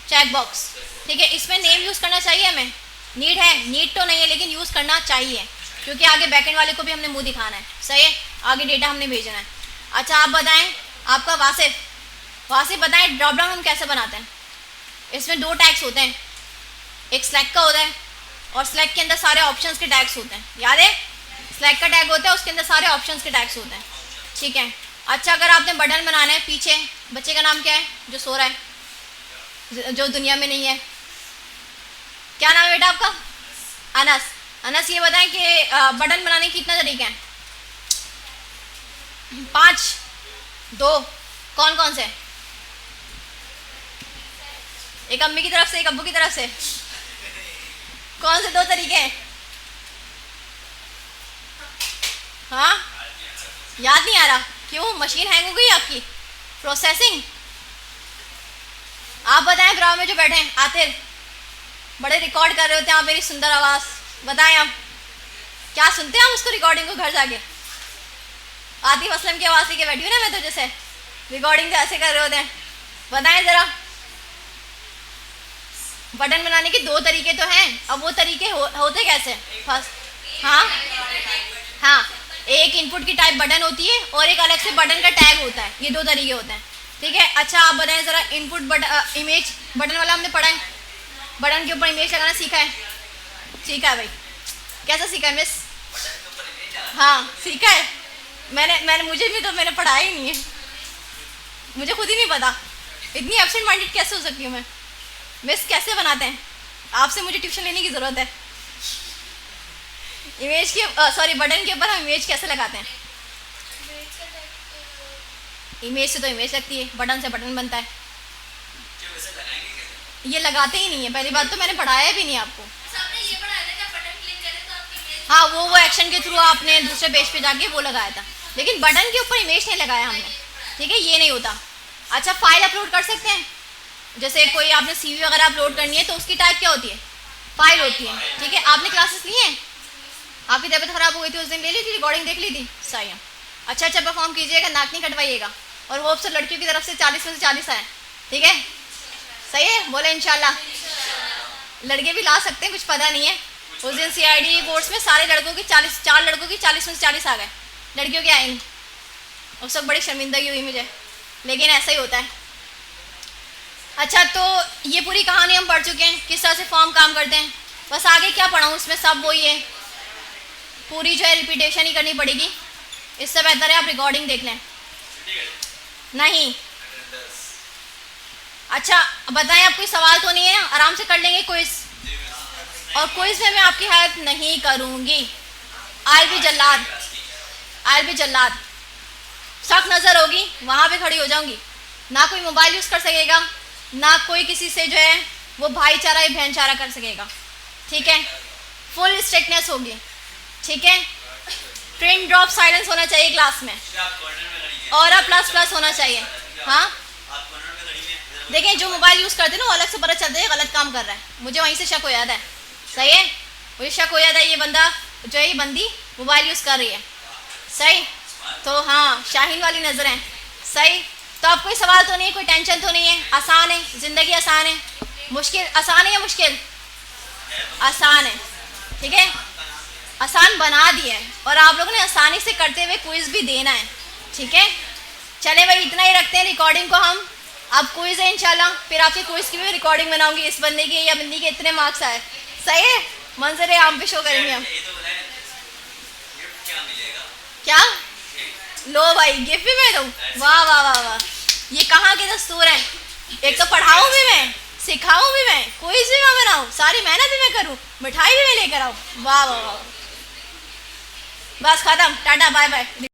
Check box. ठीक है, इसमें नेम यूज़ करना चाहिए हमें? नीड है? नीड तो नहीं है, लेकिन यूज़ करना चाहिए, क्योंकि आगे बैकएंड वाले को भी हमने मुंह दिखाना है। सही है, आगे डेटा हमने भेजना है। अच्छा, आप बताएं, आपका वासिफ बताएं, ड्रॉप डाउन हम कैसे बनाते हैं? इसमें 2 टैग्स होते हैं, एक स्लैक का होता है और स्लैक के अंदर सारे ऑप्शंस के टैग्स होते हैं। याद है, स्लैक का टैग होता है, उसके अंदर सारे ऑप्शंस के टैग्स होते हैं। ठीक है। अच्छा, अगर आपने बटन बनाना है, पीछे बच्चे का नाम क्या है जो सो रहा है, जो दुनिया में नहीं है? क्या नाम है बेटा आपका? अनस, अनस ये बताएं कि बटन बनाने के कितना तरीके हैं? 5, 2, कौन कौन से? एक अम्मी की तरफ से, एक अब्बू की तरफ से। कौन से 2 तरीके हैं? हाँ, याद नहीं आ रहा? क्यों, मशीन हैंग हो गई आपकी? प्रोसेसिंग? आप बताएं, ब्राउ में जो बैठे हैं, आतिर बड़े रिकॉर्ड कर रहे होते हैं आप मेरी सुंदर आवाज़, बताएं आप क्या सुनते हैं आप उसको रिकॉर्डिंग को घर जाके? आतिफ असलम की आवाज़ लेके बैठी हूँ ना मैं, तो जैसे रिकॉर्डिंग तो ऐसे कर रहे होते हैं। बताएं ज़रा, बटन बनाने के 2 तरीके तो हैं, अब वो तरीके होते कैसे? फर्स्ट, हाँ हाँ, एक इनपुट की टाइप बटन होती है और एक अलग से बटन का टैग होता है, ये 2 तरीके होते हैं, ठीक है। अच्छा आप बताएं ज़रा, इनपुट इमेज बटन वाला हमने पढ़ा है, बटन के ऊपर इमेज लगाना सीखा है? सीखा है भाई, कैसा सीखा है मिस? हाँ सीखा है, मैंने मुझे भी तो मैंने पढ़ाया ही नहीं है, मुझे खुद ही नहीं पता, इतनी एब्सेंट माइंडेड कैसे हो सकती हूँ मैं? मिस कैसे बनाते हैं? आपसे मुझे ट्यूशन लेने की ज़रूरत है। इमेज के सॉरी बटन के ऊपर हम इमेज कैसे लगाते हैं? इमेज से तो इमेज लगती है, बटन से बटन बनता है। ये लगाते ही नहीं है, पहली बात तो मैंने पढ़ाया भी नहीं आपको। हाँ वो एक्शन के थ्रू आपने दूसरे पेज पे जाके वो लगाया था, लेकिन बटन के ऊपर इमेज नहीं लगाया हमने, ठीक है, ये नहीं होता। अच्छा फाइल अपलोड कर सकते हैं, जैसे कोई आपने सीवी वगैरह अपलोड करनी है तो उसकी टाइप क्या होती है? फाइल होती है, ठीक है। आपने क्लासेस ली हैं? आपकी तबीयत खराब हो गई थी उस दिन, ले ली थी, रिकॉर्डिंग देख ली थी? सही है, अच्छा अच्छा परफॉर्म कीजिएगा, नाक नहीं कटवाइएगा, और वो अफसर लड़कियों की तरफ से 40 में से 40 आए, ठीक है, सही है, बोले इंशाल्लाह। लड़के भी ला सकते हैं, कुछ पता नहीं है। उस दिन CID कोर्स में सारे लड़कों की 4 लड़कों की 40 में से 40 आ गए, लड़कियों के आए नहीं। उस वक्त बड़ी शर्मिंदगी हुई मुझे, लेकिन ऐसा ही होता है। अच्छा तो ये पूरी कहानी हम पढ़ चुके हैं, किस तरह से फॉर्म काम करते हैं, बस आगे क्या पढ़ाऊँ, उसमें सब वही है, पूरी जो है रिपीटेशन ही करनी पड़ेगी, इससे बेहतर है आप रिकॉर्डिंग देख लें। नहीं, अच्छा बताएं, आप कोई सवाल तो नहीं है? आराम से कर लेंगे क्विज, और क्विज में मैं आपकी हेल्प नहीं करूँगी। आई बी जल्लाद, सख्त नज़र होगी, वहाँ पे खड़ी हो जाऊँगी, ना कोई मोबाइल यूज़ कर सकेगा, ना कोई किसी से जो है वो भाईचारा या बहनचारा कर सकेगा, ठीक है, फुल स्ट्रिक्टनेस होगी, ठीक है। प्रिंट ड्रॉप साइलेंस होना चाहिए क्लास में, और प्लस होना चाहिए। हाँ देखें, जो मोबाइल यूज़ करते हैं ना वो अलग से पता चलता है गलत काम कर रहा है, मुझे वहीं से शक हो जाता है, सही है, मुझे शक हो जाता है ये बंदा जो है, ये बंदी मोबाइल यूज़ कर रही है, सही। तो हाँ शाहीन वाली नज़रें, सही। तो अब कोई सवाल तो नहीं है, कोई टेंशन तो नहीं है, आसान है, ज़िंदगी आसान है, मुश्किल आसान है या मुश्किल? आसान है, ठीक है, आसान बना दिया है, और आप लोगों ने आसानी से करते हुए क्विज़ भी देना है, ठीक है। चले भाई इतना ही रखते हैं, रिकॉर्डिंग को हम, अब क्विज़ है इंशाल्लाह, फिर आपके क्विज़ की भी रिकॉर्डिंग बनाऊंगी, इस बंदे की या बंदी के इतने मार्क्स आए, सही है, मंजर आम पे शो करेंगे हम। क्या? लो भाई गिफ्ट भी मैं दूँ? वाह वाह वाह वाह, ये कहाँ के दस्तूर हैं, एक तो पढ़ाऊँ भी मैं, सिखाऊँ भी मैं, क्विज़ भी मैं बनाऊँ, सारी मेहनत भी मैं करूँ, मिठाई भी मैं लेकर आऊँ, वाह वाह वाह, बस खत्म, टाटा बाय बाय।